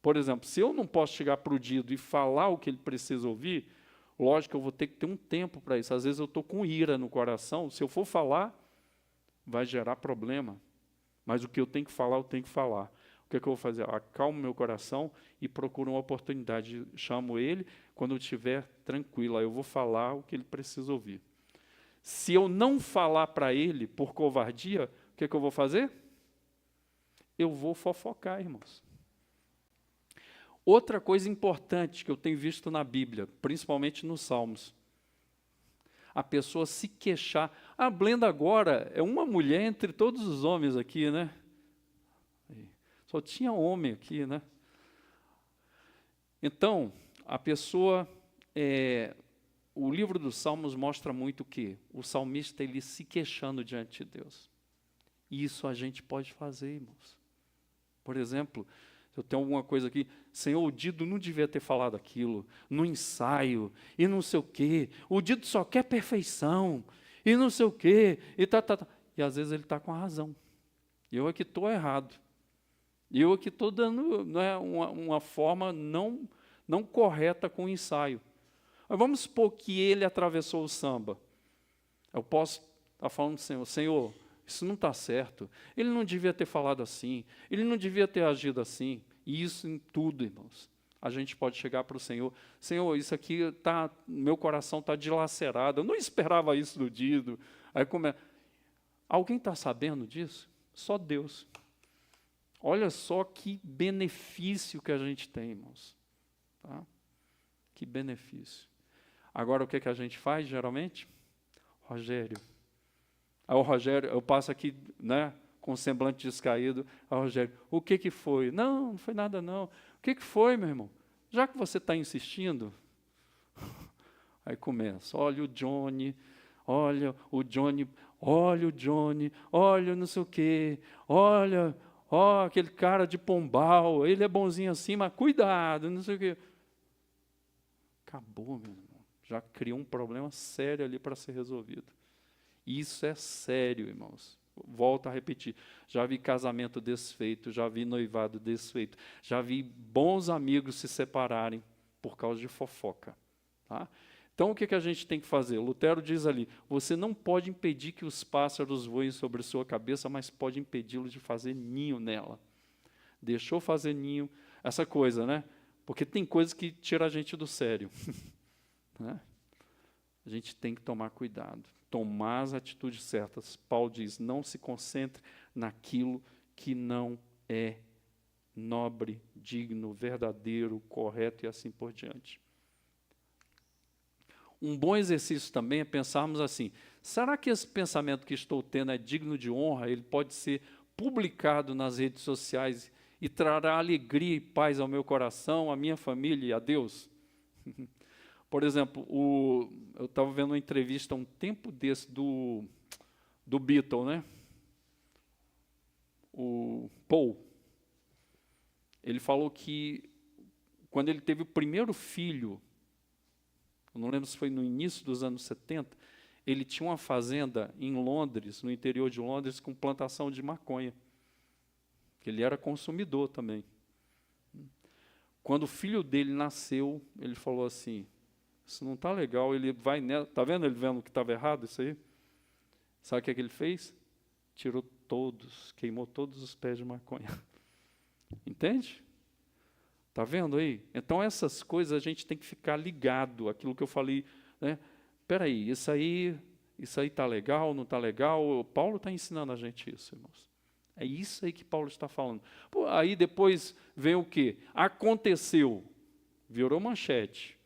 Por exemplo, se eu não posso chegar para o Dido e falar o que ele precisa ouvir, lógico que eu vou ter que ter um tempo para isso. Às vezes eu estou com ira no coração, se eu for falar, vai gerar problema. Mas o que eu tenho que falar, eu tenho que falar. O que é que eu vou fazer? Acalmo meu coração e procuro uma oportunidade. Chamo ele quando eu estiver tranquilo. Aí eu vou falar o que ele precisa ouvir. Se eu não falar para ele por covardia, o que é que eu vou fazer? Eu vou fofocar, irmãos. Outra coisa importante que eu tenho visto na Bíblia, principalmente nos Salmos, a pessoa se queixar. A Blenda agora é uma mulher entre todos os homens aqui, né? Só tinha homem aqui, né? Então, a pessoa o livro dos Salmos mostra muito o quê? O salmista, ele se queixando diante de Deus. E isso a gente pode fazer, irmãos. Por exemplo, eu tenho alguma coisa aqui, Senhor, o Dido não devia ter falado aquilo, no ensaio, e não sei o quê, o Dido só quer perfeição, e não sei o quê, e E às vezes ele está com a razão. Eu é que estou errado. Eu é que estou dando, não é, uma forma não correta com o ensaio. Mas vamos supor que ele atravessou o samba. Eu posso estar falando do Senhor, Senhor, isso não está certo. Ele não devia ter falado assim. Ele não devia ter agido assim. E isso em tudo, irmãos. A gente pode chegar para o Senhor. Senhor, isso aqui tá, meu coração está dilacerado. Eu não esperava isso do Dido. Aí alguém está sabendo disso? Só Deus. Olha só que benefício que a gente tem, irmãos. Tá? Que benefício. Agora, o que a gente faz, geralmente? Rogério. Aí o Rogério, eu passo aqui, né, com um semblante descaído. Aí o Rogério, o que foi? Não foi nada não. O que foi, meu irmão? Já que você está insistindo, aí começa, olha o Johnny, olha não sei o quê, olha, aquele cara de Pombal, ele é bonzinho assim, mas cuidado, não sei o quê. Acabou, meu irmão. Já criou um problema sério ali para ser resolvido. Isso é sério, irmãos. Volto a repetir. Já vi casamento desfeito, já vi noivado desfeito, já vi bons amigos se separarem por causa de fofoca. Tá? Então, o que a gente tem que fazer? Lutero diz ali, você não pode impedir que os pássaros voem sobre sua cabeça, mas pode impedi-los de fazer ninho nela. Deixou fazer ninho, essa coisa, né? Porque tem coisas que tiram a gente do sério. Né? A gente tem que tomar cuidado, tomar as atitudes certas. Paulo diz, não se concentre naquilo que não é nobre, digno, verdadeiro, correto e assim por diante. Um bom exercício também é pensarmos assim, será que esse pensamento que estou tendo é digno de honra? Ele pode ser publicado nas redes sociais e trará alegria e paz ao meu coração, à minha família e a Deus? Por exemplo, eu estava vendo uma entrevista um tempo desse do Beatle, né? O Paul. Ele falou que quando ele teve o primeiro filho, eu não lembro se foi no início dos anos 70, ele tinha uma fazenda em Londres, no interior de Londres, com plantação de maconha. Ele era consumidor também. Quando o filho dele nasceu, ele falou assim, isso não está legal, ele vai nela, está vendo ele vendo que estava errado isso aí? Sabe o que ele fez? Tirou todos, queimou todos os pés de maconha. Entende? Está vendo aí? Então, essas coisas a gente tem que ficar ligado, aquilo que eu falei, né? Espera aí, isso aí está legal, não está legal? O Paulo está ensinando a gente isso, irmãos. É isso aí que Paulo está falando. Pô, aí depois vem o quê? Aconteceu, virou manchete.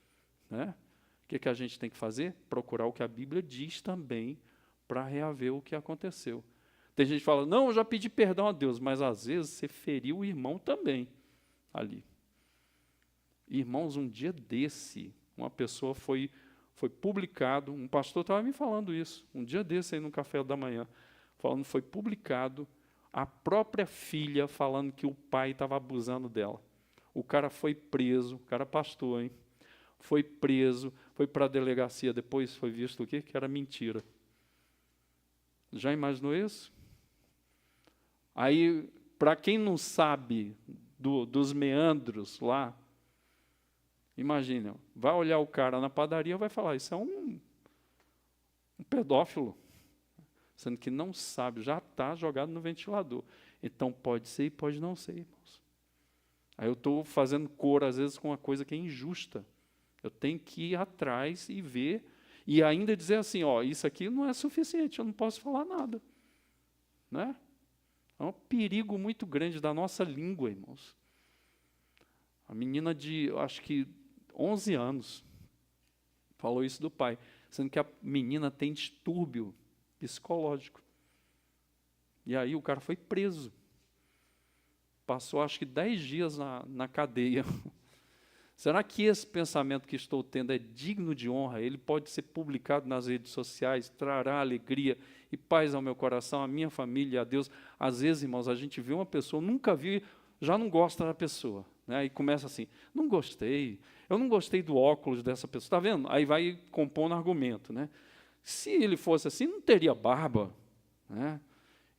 Né? O que a gente tem que fazer? Procurar o que a Bíblia diz também, para reaver o que aconteceu. Tem gente que fala, não, eu já pedi perdão a Deus, mas às vezes você feriu o irmão também, ali. Irmãos, um dia desse, uma pessoa foi publicado, um pastor estava me falando isso, um dia desse aí no café da manhã, falando foi publicado, a própria filha falando que o pai estava abusando dela. O cara foi preso, o cara pastor, hein? Foi preso, foi para a delegacia, depois foi visto o quê? Que era mentira. Já imaginou isso? Aí, para quem não sabe dos meandros lá, imagina, vai olhar o cara na padaria e vai falar, isso é um pedófilo, sendo que não sabe, já está jogado no ventilador. Então, pode ser e pode não ser, irmãos. Aí eu estou fazendo cor, às vezes, com uma coisa que é injusta. Eu tenho que ir atrás e ver, e ainda dizer assim, ó, isso aqui não é suficiente, eu não posso falar nada. Né? É um perigo muito grande da nossa língua, irmãos. A menina de, acho que 11 anos, falou isso do pai, sendo que a menina tem distúrbio psicológico. E aí o cara foi preso. Passou, acho que 10 dias na cadeia. Será que esse pensamento que estou tendo é digno de honra? Ele pode ser publicado nas redes sociais, trará alegria e paz ao meu coração, à minha família, a Deus. Às vezes, irmãos, a gente vê uma pessoa, nunca viu, já não gosta da pessoa, né? E começa assim, não gostei, eu não gostei do óculos dessa pessoa, está vendo? Aí vai compondo argumento, né? Se ele fosse assim, não teria barba, né?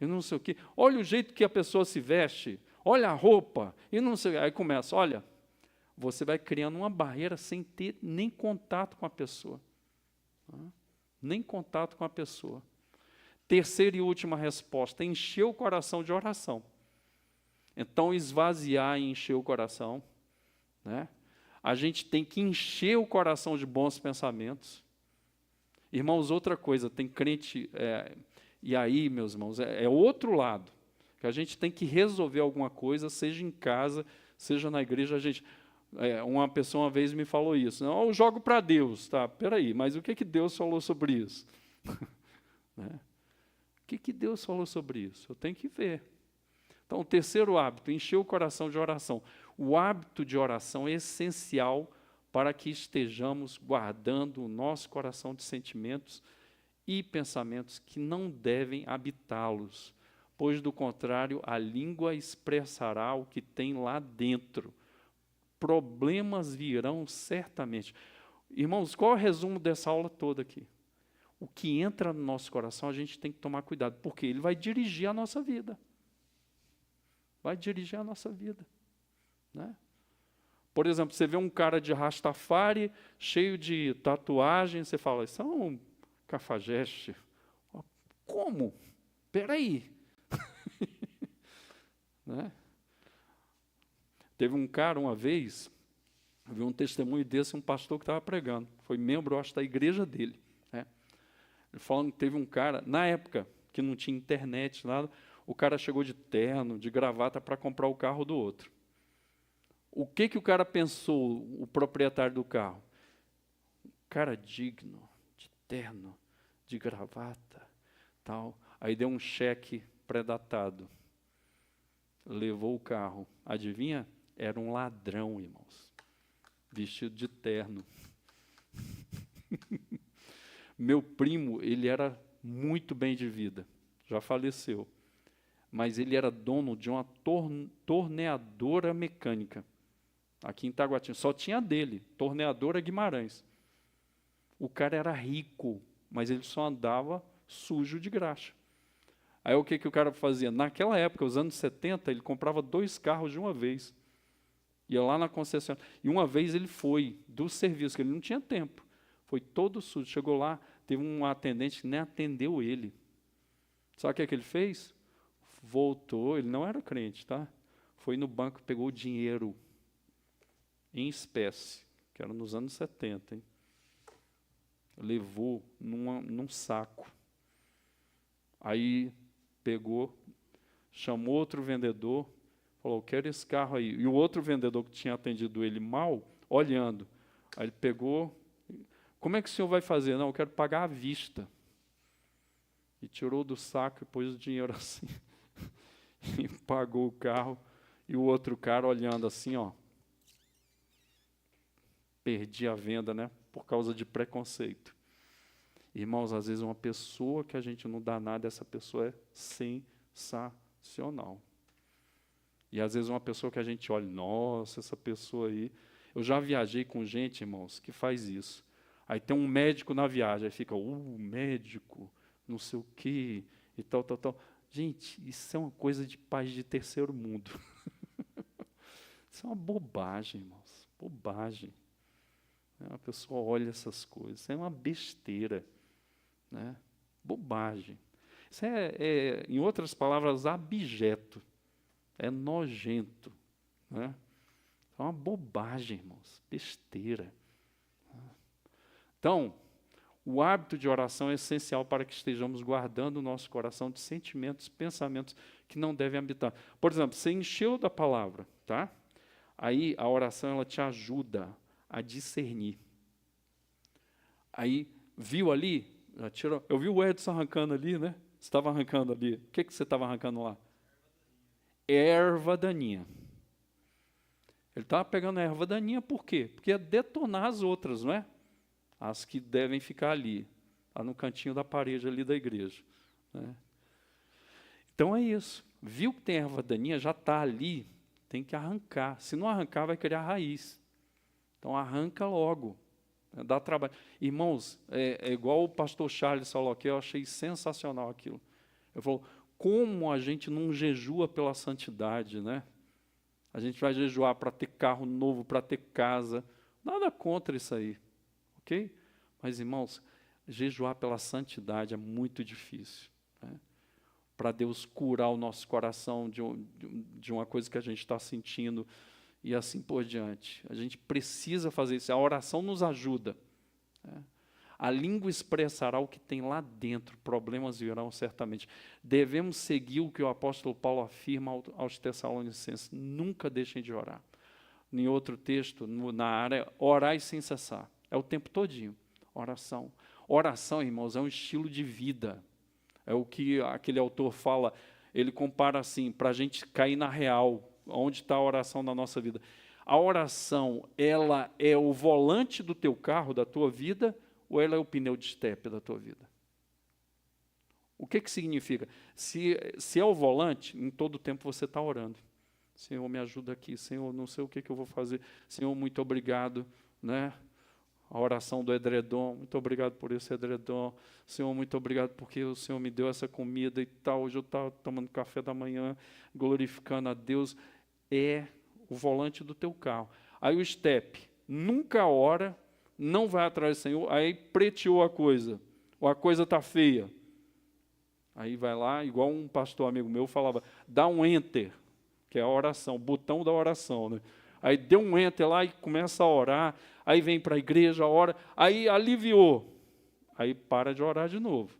E não sei o quê. Olha o jeito que a pessoa se veste, olha a roupa, e não sei. Aí começa, olha, você vai criando uma barreira sem ter nem contato com a pessoa. Nem contato com a pessoa. Terceira e última resposta, encher o coração de oração. Então, esvaziar e encher o coração, né? A gente tem que encher o coração de bons pensamentos. Irmãos, outra coisa, tem crente, e aí, meus irmãos, é outro lado, que a gente tem que resolver alguma coisa, seja em casa, seja na igreja. A gente, uma pessoa uma vez me falou isso, não, eu jogo para Deus, tá, peraí, mas o que Deus falou sobre isso? Né? O que Deus falou sobre isso? Eu tenho que ver. Então, o terceiro hábito, encher o coração de oração. O hábito de oração é essencial para que estejamos guardando o nosso coração de sentimentos e pensamentos que não devem habitá-los, pois, do contrário, a língua expressará o que tem lá dentro. Problemas virão certamente. Irmãos, qual é o resumo dessa aula toda aqui? O que entra no nosso coração, a gente tem que tomar cuidado, porque ele vai dirigir a nossa vida. Vai dirigir a nossa vida, né? Por exemplo, você vê um cara de Rastafari, cheio de tatuagem, você fala, isso é um cafajeste. Como? Espera aí. Né? Teve um cara, uma vez, eu vi um testemunho desse, um pastor que estava pregando, foi membro, eu acho, da igreja dele. Né? Ele falando que teve um cara, na época, que não tinha internet, nada, o cara chegou de terno, de gravata, para comprar o carro do outro. O que o cara pensou, o proprietário do carro? Cara digno, de terno, de gravata, tal. Aí deu um cheque pré-datado. Levou o carro. Adivinha? Era um ladrão, irmãos. Vestido de terno. Meu primo, ele era muito bem de vida. Já faleceu. Mas ele era dono de uma torneadora mecânica. Aqui em Taguatinga, só tinha dele, torneadora Guimarães. O cara era rico, mas ele só andava sujo de graxa. Aí o que o cara fazia? Naquela época, os anos 70, ele comprava 2 carros de uma vez. Ia lá na concessionária. E uma vez ele foi do serviço, que ele não tinha tempo. Foi todo sujo. Chegou lá, teve um atendente que nem atendeu ele. Sabe o que ele fez? Voltou, ele não era crente, tá? Foi no banco, pegou o dinheiro em espécie, que era nos anos 70, hein? Levou num saco. Aí pegou, chamou outro vendedor, falou, quero esse carro aí. E o outro vendedor que tinha atendido ele mal, olhando. Aí ele pegou, como é que o senhor vai fazer? Não, eu quero pagar à vista. E tirou do saco e pôs o dinheiro assim. E pagou o carro. E o outro cara olhando assim, ó. Perdi a venda, né? Por causa de preconceito. Irmãos, às vezes uma pessoa que a gente não dá nada, essa pessoa é sensacional. E às vezes uma pessoa que a gente olha, nossa, essa pessoa aí. Eu já viajei com gente, irmãos, que faz isso. Aí tem um médico na viagem, aí fica, médico, não sei o quê, e tal, tal, tal. Gente, isso é uma coisa de paz de terceiro mundo. Isso é uma bobagem, irmãos, bobagem. A pessoa olha essas coisas, isso é uma besteira, né? Bobagem. Isso em outras palavras, abjeto, é nojento, né? É uma bobagem, irmãos, besteira. Então, o hábito de oração é essencial para que estejamos guardando o nosso coração de sentimentos, pensamentos que não devem habitar. Por exemplo, você encheu da palavra, tá? Aí a oração ela te ajuda a discernir. Aí, viu ali? Eu vi o Edson arrancando ali, né? Você estava arrancando ali. O que você estava arrancando lá? Erva daninha. Ele estava pegando a erva daninha por quê? Porque ia detonar as outras, não é? As que devem ficar ali, lá no cantinho da parede ali da igreja, né? Então é isso. Viu que tem erva daninha, já está ali, tem que arrancar. Se não arrancar, vai criar raiz. Então arranca logo. Dá trabalho. Irmãos, é igual o pastor Charles falou aqui, eu achei sensacional aquilo. Ele falou, como a gente não jejua pela santidade, né? A gente vai jejuar para ter carro novo, para ter casa. Nada contra isso aí, ok? Mas, irmãos, jejuar pela santidade é muito difícil, né? Para Deus curar o nosso coração de uma coisa que a gente está sentindo e assim por diante. A gente precisa fazer isso. A oração nos ajuda, né? A língua expressará o que tem lá dentro, problemas virão certamente. Devemos seguir o que o apóstolo Paulo afirma aos Tessalonicenses, nunca deixem de orar. Em outro texto, na área, orai sem cessar. É o tempo todinho, oração. Oração, irmãos, é um estilo de vida. É o que aquele autor fala, ele compara assim, para a gente cair na real, onde está a oração na nossa vida. A oração, ela é o volante do teu carro, da tua vida, ou ela é o pneu de estepe da tua vida? O que significa? Se é o volante, em todo o tempo você está orando. Senhor, me ajuda aqui. Senhor, não sei o que eu vou fazer. Senhor, muito obrigado, né? A oração do edredom, muito obrigado por esse edredom. Senhor, muito obrigado porque o Senhor me deu essa comida e tal. Hoje eu estava tomando café da manhã, glorificando a Deus. É o volante do teu carro. Aí o estepe, nunca ora, não vai atrás do Senhor, aí preteou a coisa, ou a coisa está feia. Aí vai lá, igual um pastor amigo meu falava, dá um enter, que é a oração, o botão da oração, né? Aí deu um enter lá e começa a orar, aí vem para a igreja, ora, aí aliviou, aí para de orar de novo.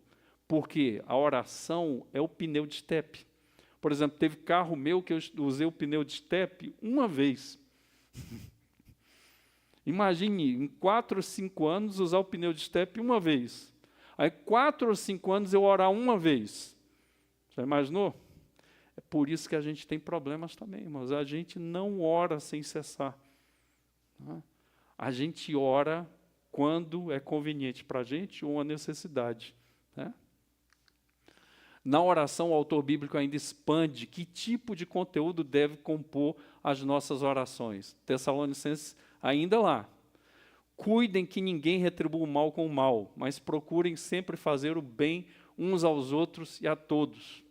Porque a oração é o pneu de estepe. Por exemplo, teve carro meu que eu usei o pneu de estepe uma vez. Imagine, em 4 ou 5 anos, usar o pneu de estepe uma vez. Aí, 4 ou 5 anos, eu orar uma vez. Já imaginou? É por isso que a gente tem problemas também, irmãos. A gente não ora sem cessar, né? A gente ora quando é conveniente para a gente ou uma necessidade, né? Na oração, o autor bíblico ainda expande que tipo de conteúdo deve compor as nossas orações. Tessalonicenses, ainda lá. Cuidem que ninguém retribua o mal com o mal, mas procurem sempre fazer o bem uns aos outros e a todos.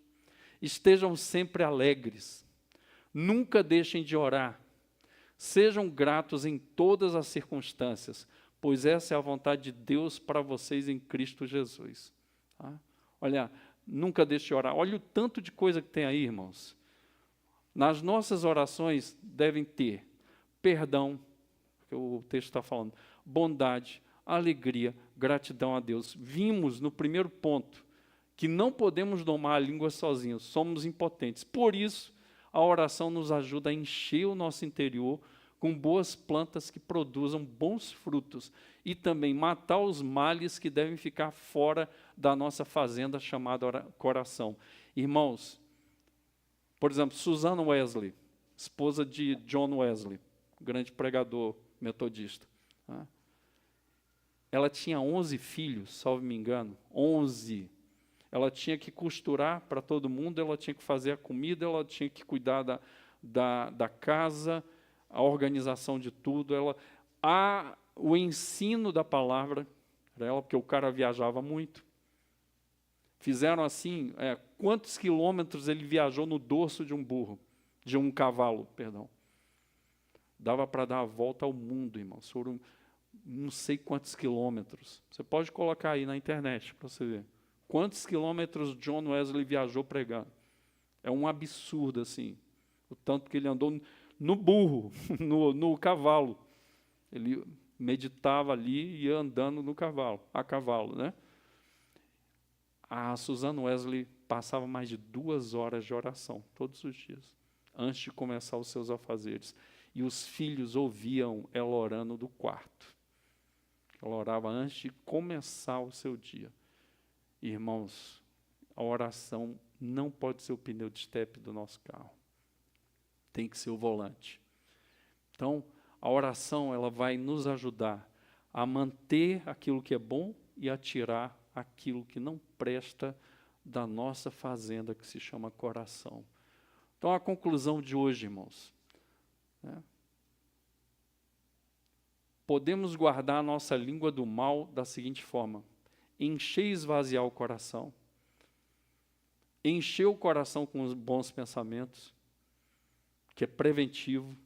Estejam sempre alegres. Nunca deixem de orar. Sejam gratos em todas as circunstâncias, pois essa é a vontade de Deus para vocês em Cristo Jesus. Tá? Olha, nunca deixe de orar. Olha o tanto de coisa que tem aí, irmãos. Nas nossas orações devem ter perdão, que o texto está falando, bondade, alegria, gratidão a Deus. Vimos no primeiro ponto que não podemos domar a língua sozinhos, somos impotentes. Por isso, a oração nos ajuda a encher o nosso interior com boas plantas que produzam bons frutos e também matar os males que devem ficar fora da nossa fazenda chamada coração. Irmãos, por exemplo, Susan Wesley, esposa de John Wesley, grande pregador metodista, né? Ela tinha 11 filhos, salvo me engano, 11. Ela tinha que costurar para todo mundo, ela tinha que fazer a comida, ela tinha que cuidar da casa, a organização de tudo, o ensino da palavra, era ela, porque o cara viajava muito. Fizeram assim, quantos quilômetros ele viajou no dorso de um cavalo, perdão. Dava para dar a volta ao mundo, irmãos. Foram não sei quantos quilômetros. Você pode colocar aí na internet para você ver. Quantos quilômetros John Wesley viajou pregando. É um absurdo, assim. O tanto que ele andou no burro, no cavalo. Ele meditava ali e ia andando a cavalo, né? A Susan Wesley passava mais de 2 horas de oração, todos os dias, antes de começar os seus afazeres. E os filhos ouviam ela orando do quarto. Ela orava antes de começar o seu dia. Irmãos, a oração não pode ser o pneu de estepe do nosso carro. Tem que ser o volante. Então, a oração ela vai nos ajudar a manter aquilo que é bom e a tirar aquilo que não presta da nossa fazenda, que se chama coração. Então, a conclusão de hoje, irmãos, né? Podemos guardar a nossa língua do mal da seguinte forma: encher e esvaziar o coração, encher o coração com os bons pensamentos, que é preventivo.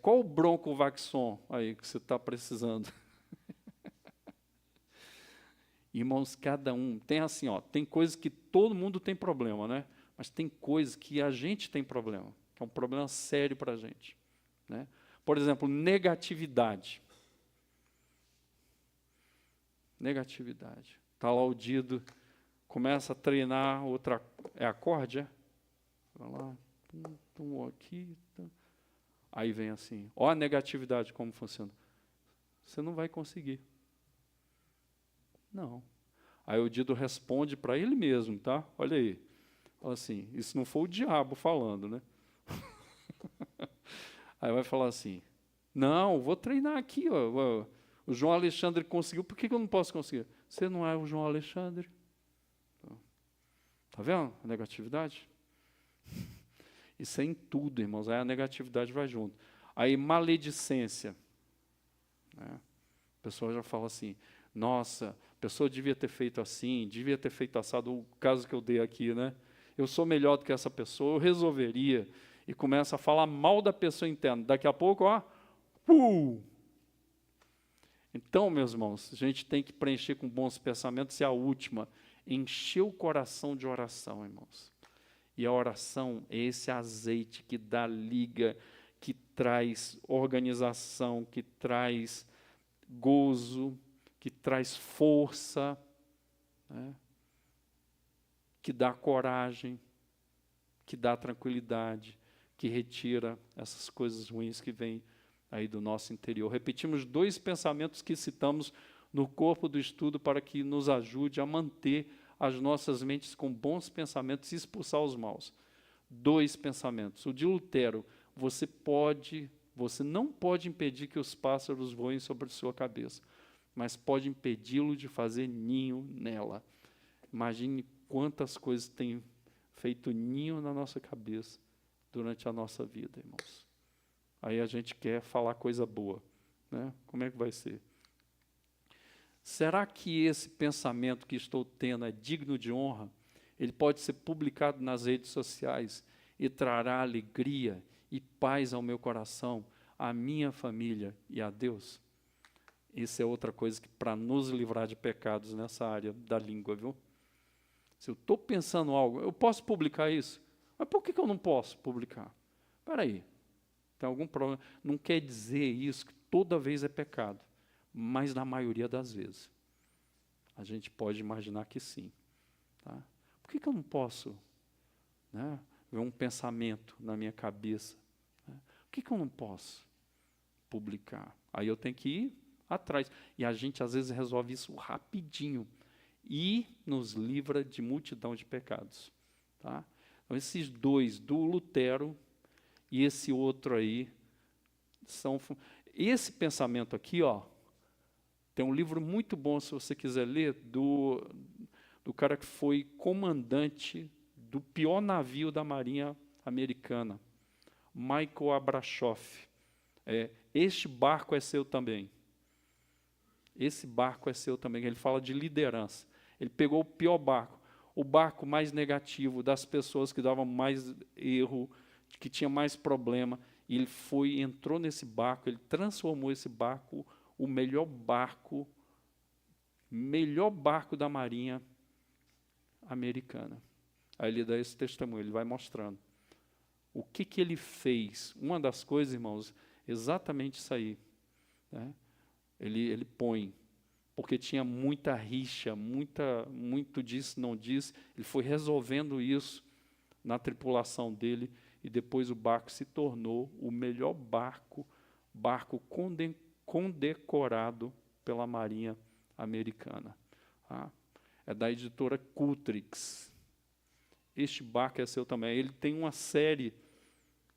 Qual o Broncovaxon aí que você está precisando? Irmãos, cada um tem assim, tem coisas que todo mundo tem problema, né? Mas tem coisas que a gente tem problema, que é um problema sério para a gente, né? Por exemplo, negatividade. Negatividade. Está lá o Dido, começa a treinar outra... É acorde, é? Vai lá, aqui... Aí vem assim, a negatividade como funciona. Você não vai conseguir. Não. Aí o Dido responde para ele mesmo, tá? Olha aí. Fala assim, isso não foi o diabo falando, né? Aí vai falar assim, não, vou treinar aqui, ó. O João Alexandre conseguiu, por que eu não posso conseguir? Você não é o João Alexandre. Tá vendo a negatividade? Isso é em tudo, irmãos. Aí a negatividade vai junto. Aí maledicência. Né? A pessoa já fala assim, nossa, a pessoa devia ter feito assim, devia ter feito assado, o caso que eu dei aqui, né? Eu sou melhor do que essa pessoa, eu resolveria. E começa a falar mal da pessoa interna. Daqui a pouco, Então, meus irmãos, a gente tem que preencher com bons pensamentos. E a última, encher o coração de oração, irmãos. E a oração é esse azeite que dá liga, que traz organização, que traz gozo, que traz força, né? Que dá coragem, que dá tranquilidade, que retira essas coisas ruins que vêm aí do nosso interior. Repetimos 2 pensamentos que citamos no corpo do estudo para que nos ajude a manter as nossas mentes com bons pensamentos e expulsar os maus. 2 pensamentos. O de Lutero, você não pode impedir que os pássaros voem sobre a sua cabeça, mas pode impedi-lo de fazer ninho nela. Imagine quantas coisas têm feito ninho na nossa cabeça durante a nossa vida, irmãos. Aí a gente quer falar coisa boa, né? Como é que vai ser? Será que esse pensamento que estou tendo é digno de honra? Ele pode ser publicado nas redes sociais e trará alegria e paz ao meu coração, à minha família e a Deus? Isso é outra coisa que para nos livrar de pecados nessa área da língua, viu? Se eu estou pensando algo, eu posso publicar isso? Mas por que eu não posso publicar? Espera aí, tem algum problema? Não quer dizer isso que toda vez é pecado, mas na maioria das vezes. A gente pode imaginar que sim. Tá? Por que eu não posso, né, ver um pensamento na minha cabeça? Né? Por que eu não posso publicar? Aí eu tenho que ir atrás. E a gente, às vezes, resolve isso rapidinho e nos livra de multidão de pecados. Tá? Então, esses 2, do Lutero e esse outro aí, são... Esse pensamento aqui, tem um livro muito bom, se você quiser ler, do cara que foi comandante do pior navio da Marinha Americana, Michael Abrachoff. Este barco é seu também. Esse barco é seu também. Ele fala de liderança. Ele pegou o pior barco, o barco mais negativo, das pessoas que davam mais erro, que tinha mais problema, e ele entrou nesse barco, ele transformou esse barco, o melhor barco da Marinha Americana. Aí ele dá esse testemunho, ele vai mostrando. O que ele fez? Uma das coisas, irmãos, exatamente isso aí. Né? Ele põe, porque tinha muita rixa, muito disso, não disso. Ele foi resolvendo isso na tripulação dele, e depois o barco se tornou o melhor barco condecorado pela Marinha Americana. Tá? É da editora Cultrix. Este barco é seu também. Ele tem uma série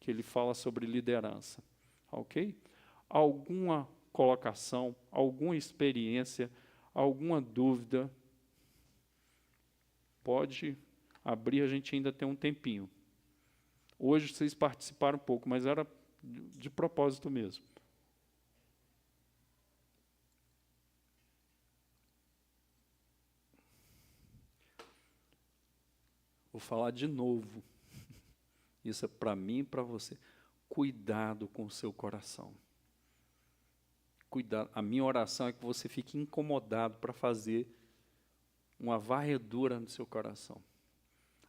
que ele fala sobre liderança. Ok? Alguma colocação, alguma experiência, alguma dúvida? Pode abrir, a gente ainda tem um tempinho. Hoje vocês participaram um pouco, mas era de propósito mesmo. Vou falar de novo. Isso é para mim e para você. Cuidado com o seu coração. Cuidado. A minha oração é que você fique incomodado para fazer uma varredura no seu coração.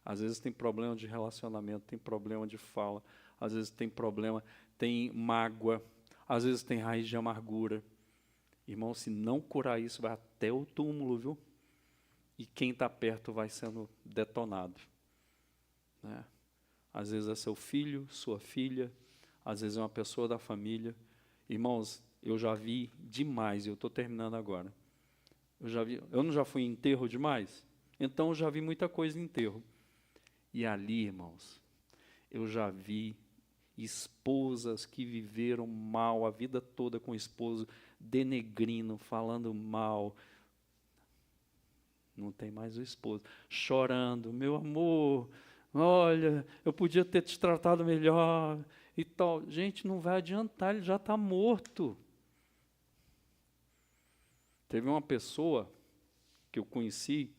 Às vezes tem problema de relacionamento, tem problema de fala, às vezes tem problema, tem mágoa, às vezes tem raiz de amargura. Irmão, se não curar isso, vai até o túmulo, viu? E quem está perto vai sendo detonado. Né? Às vezes é seu filho, sua filha, às vezes é uma pessoa da família. Irmãos, eu já vi demais, eu estou terminando agora. Eu não já fui em enterro demais? Então eu já vi muita coisa em enterro. E ali, irmãos, eu já vi esposas que viveram mal a vida toda com o esposo, denegrindo, falando mal. Não tem mais o esposo. Chorando, meu amor, olha, eu podia ter te tratado melhor e tal. Gente, não vai adiantar, ele já está morto. Teve uma pessoa que eu conheci,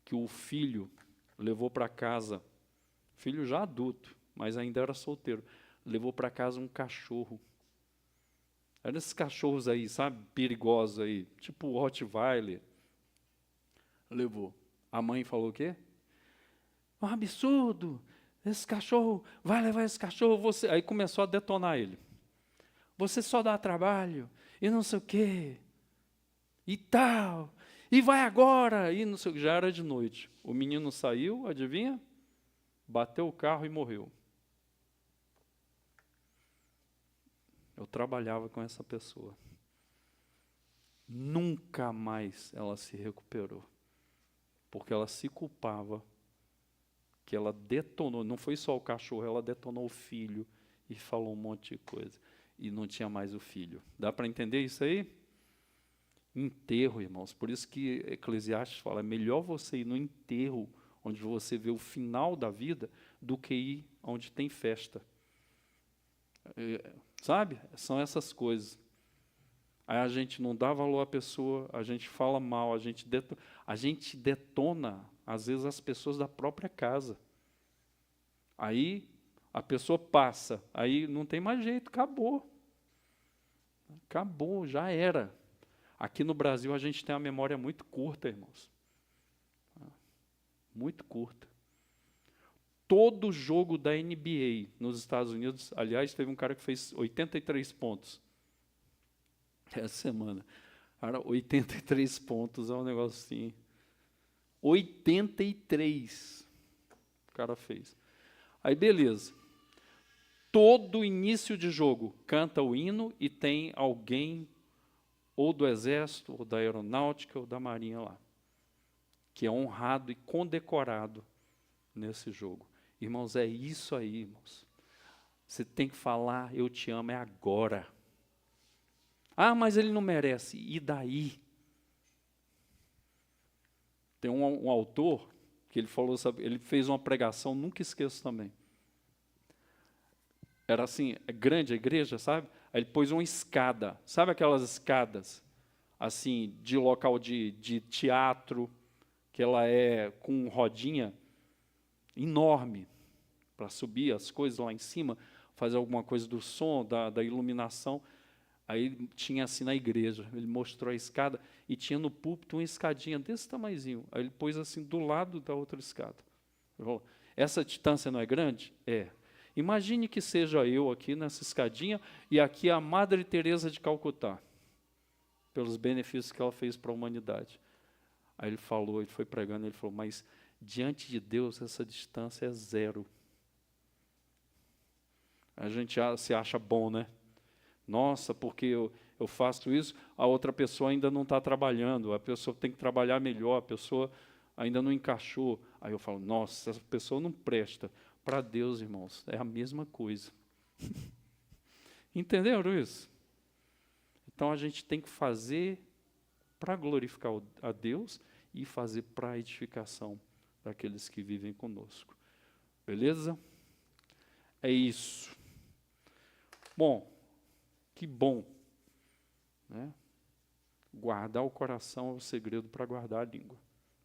que o filho levou para casa, filho já adulto, mas ainda era solteiro, levou para casa um cachorro. Eram esses cachorros aí, sabe, perigosos aí, tipo o Rottweiler. Levou. A mãe falou o quê? Um absurdo, esse cachorro, vai levar esse cachorro, você... Aí começou a detonar ele. Você só dá trabalho, e não sei o quê, e tal, e vai agora, e não sei o que, já era de noite. O menino saiu, adivinha? Bateu o carro e morreu. Eu trabalhava com essa pessoa. Nunca mais ela se recuperou. Porque ela se culpava que ela detonou, não foi só o cachorro, ela detonou o filho e falou um monte de coisa. E não tinha mais o filho. Dá para entender isso aí? Enterro, irmãos. Por isso que Eclesiastes fala, é melhor você ir no enterro, onde você vê o final da vida, do que ir onde tem festa. Sabe? São essas coisas. Aí a gente não dá valor à pessoa, a gente fala mal, a gente detona, às vezes, as pessoas da própria casa. Aí a pessoa passa, aí não tem mais jeito, acabou. Acabou, já era. Aqui no Brasil a gente tem uma memória muito curta, irmãos. Muito curta. Todo jogo da NBA nos Estados Unidos, aliás, teve um cara que fez 83 pontos. Essa semana. Cara, 83 pontos é um negócio assim. 83 o cara fez. Aí, beleza. Todo início de jogo canta o hino e tem alguém ou do Exército, ou da Aeronáutica, ou da Marinha lá, que é honrado e condecorado nesse jogo. Irmãos, é isso aí, irmãos. Você tem que falar, eu te amo, é agora. Ah, mas ele não merece. E daí? Tem um autor que ele falou, sabe, ele fez uma pregação, nunca esqueço também. Era assim, grande a igreja, sabe? Aí ele pôs uma escada, sabe aquelas escadas, assim, de local de teatro, que ela é com rodinha enorme, para subir as coisas lá em cima, fazer alguma coisa do som, da iluminação. Aí tinha assim na igreja, ele mostrou a escada e tinha no púlpito uma escadinha desse tamanhozinho. Aí ele pôs assim do lado da outra escada. Ele falou, essa distância não é grande? É. Imagine que seja eu aqui nessa escadinha e aqui a Madre Teresa de Calcutá, pelos benefícios que ela fez para a humanidade. Aí ele falou, ele foi pregando, ele falou, mas diante de Deus essa distância é zero. A gente se acha bom, né? Nossa, porque eu faço isso, a outra pessoa ainda não está trabalhando, a pessoa tem que trabalhar melhor, a pessoa ainda não encaixou. Aí eu falo, nossa, essa pessoa não presta. Para Deus, irmãos, é a mesma coisa. Entenderam isso? Então a gente tem que fazer para glorificar a Deus e fazer para a edificação daqueles que vivem conosco. Beleza? É isso. Bom, que bom, né? Guardar o coração é o segredo para guardar a língua.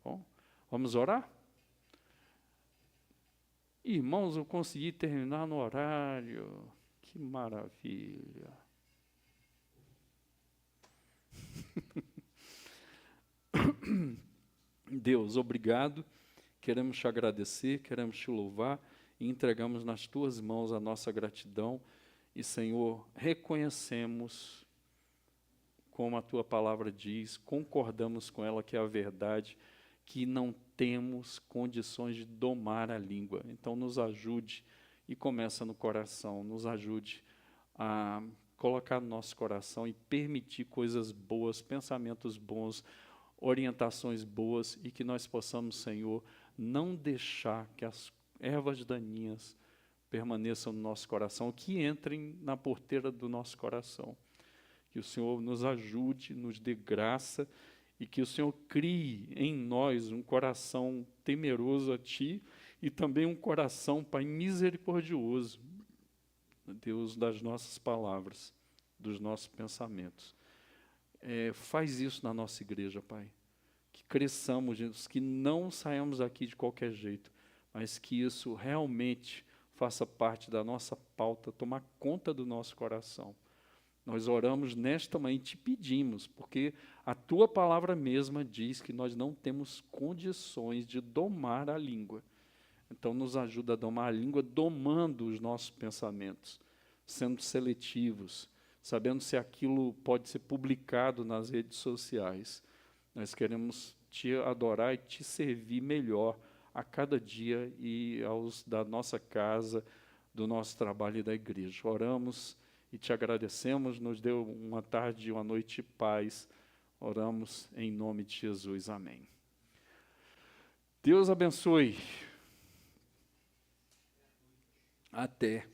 Bom, vamos orar? Irmãos, eu consegui terminar no horário. Que maravilha. Deus, obrigado. Queremos te agradecer, queremos te louvar e entregamos nas tuas mãos a nossa gratidão. E, Senhor, reconhecemos, como a tua palavra diz, concordamos com ela que é a verdade, que não temos condições de domar a língua. Então, nos ajude, e começa no coração, nos ajude a colocar no nosso coração e permitir coisas boas, pensamentos bons, orientações boas, e que nós possamos, Senhor, não deixar que as ervas daninhas permaneçam no nosso coração, que entrem na porteira do nosso coração. Que o Senhor nos ajude, nos dê graça, e que o Senhor crie em nós um coração temeroso a Ti, e também um coração, Pai, misericordioso, Deus, das nossas palavras, dos nossos pensamentos. Faz isso na nossa igreja, Pai. Que cresçamos, que não saiamos aqui de qualquer jeito, mas que isso realmente faça parte da nossa pauta, tomar conta do nosso coração. Nós oramos nesta manhã e te pedimos, porque a tua palavra mesma diz que nós não temos condições de domar a língua. Então, nos ajuda a domar a língua, domando os nossos pensamentos, sendo seletivos, sabendo se aquilo pode ser publicado nas redes sociais. Nós queremos te adorar e te servir melhor a cada dia e aos da nossa casa, do nosso trabalho e da igreja. Oramos e te agradecemos, nos deu uma tarde e uma noite de paz. Oramos em nome de Jesus. Amém. Deus abençoe. Até.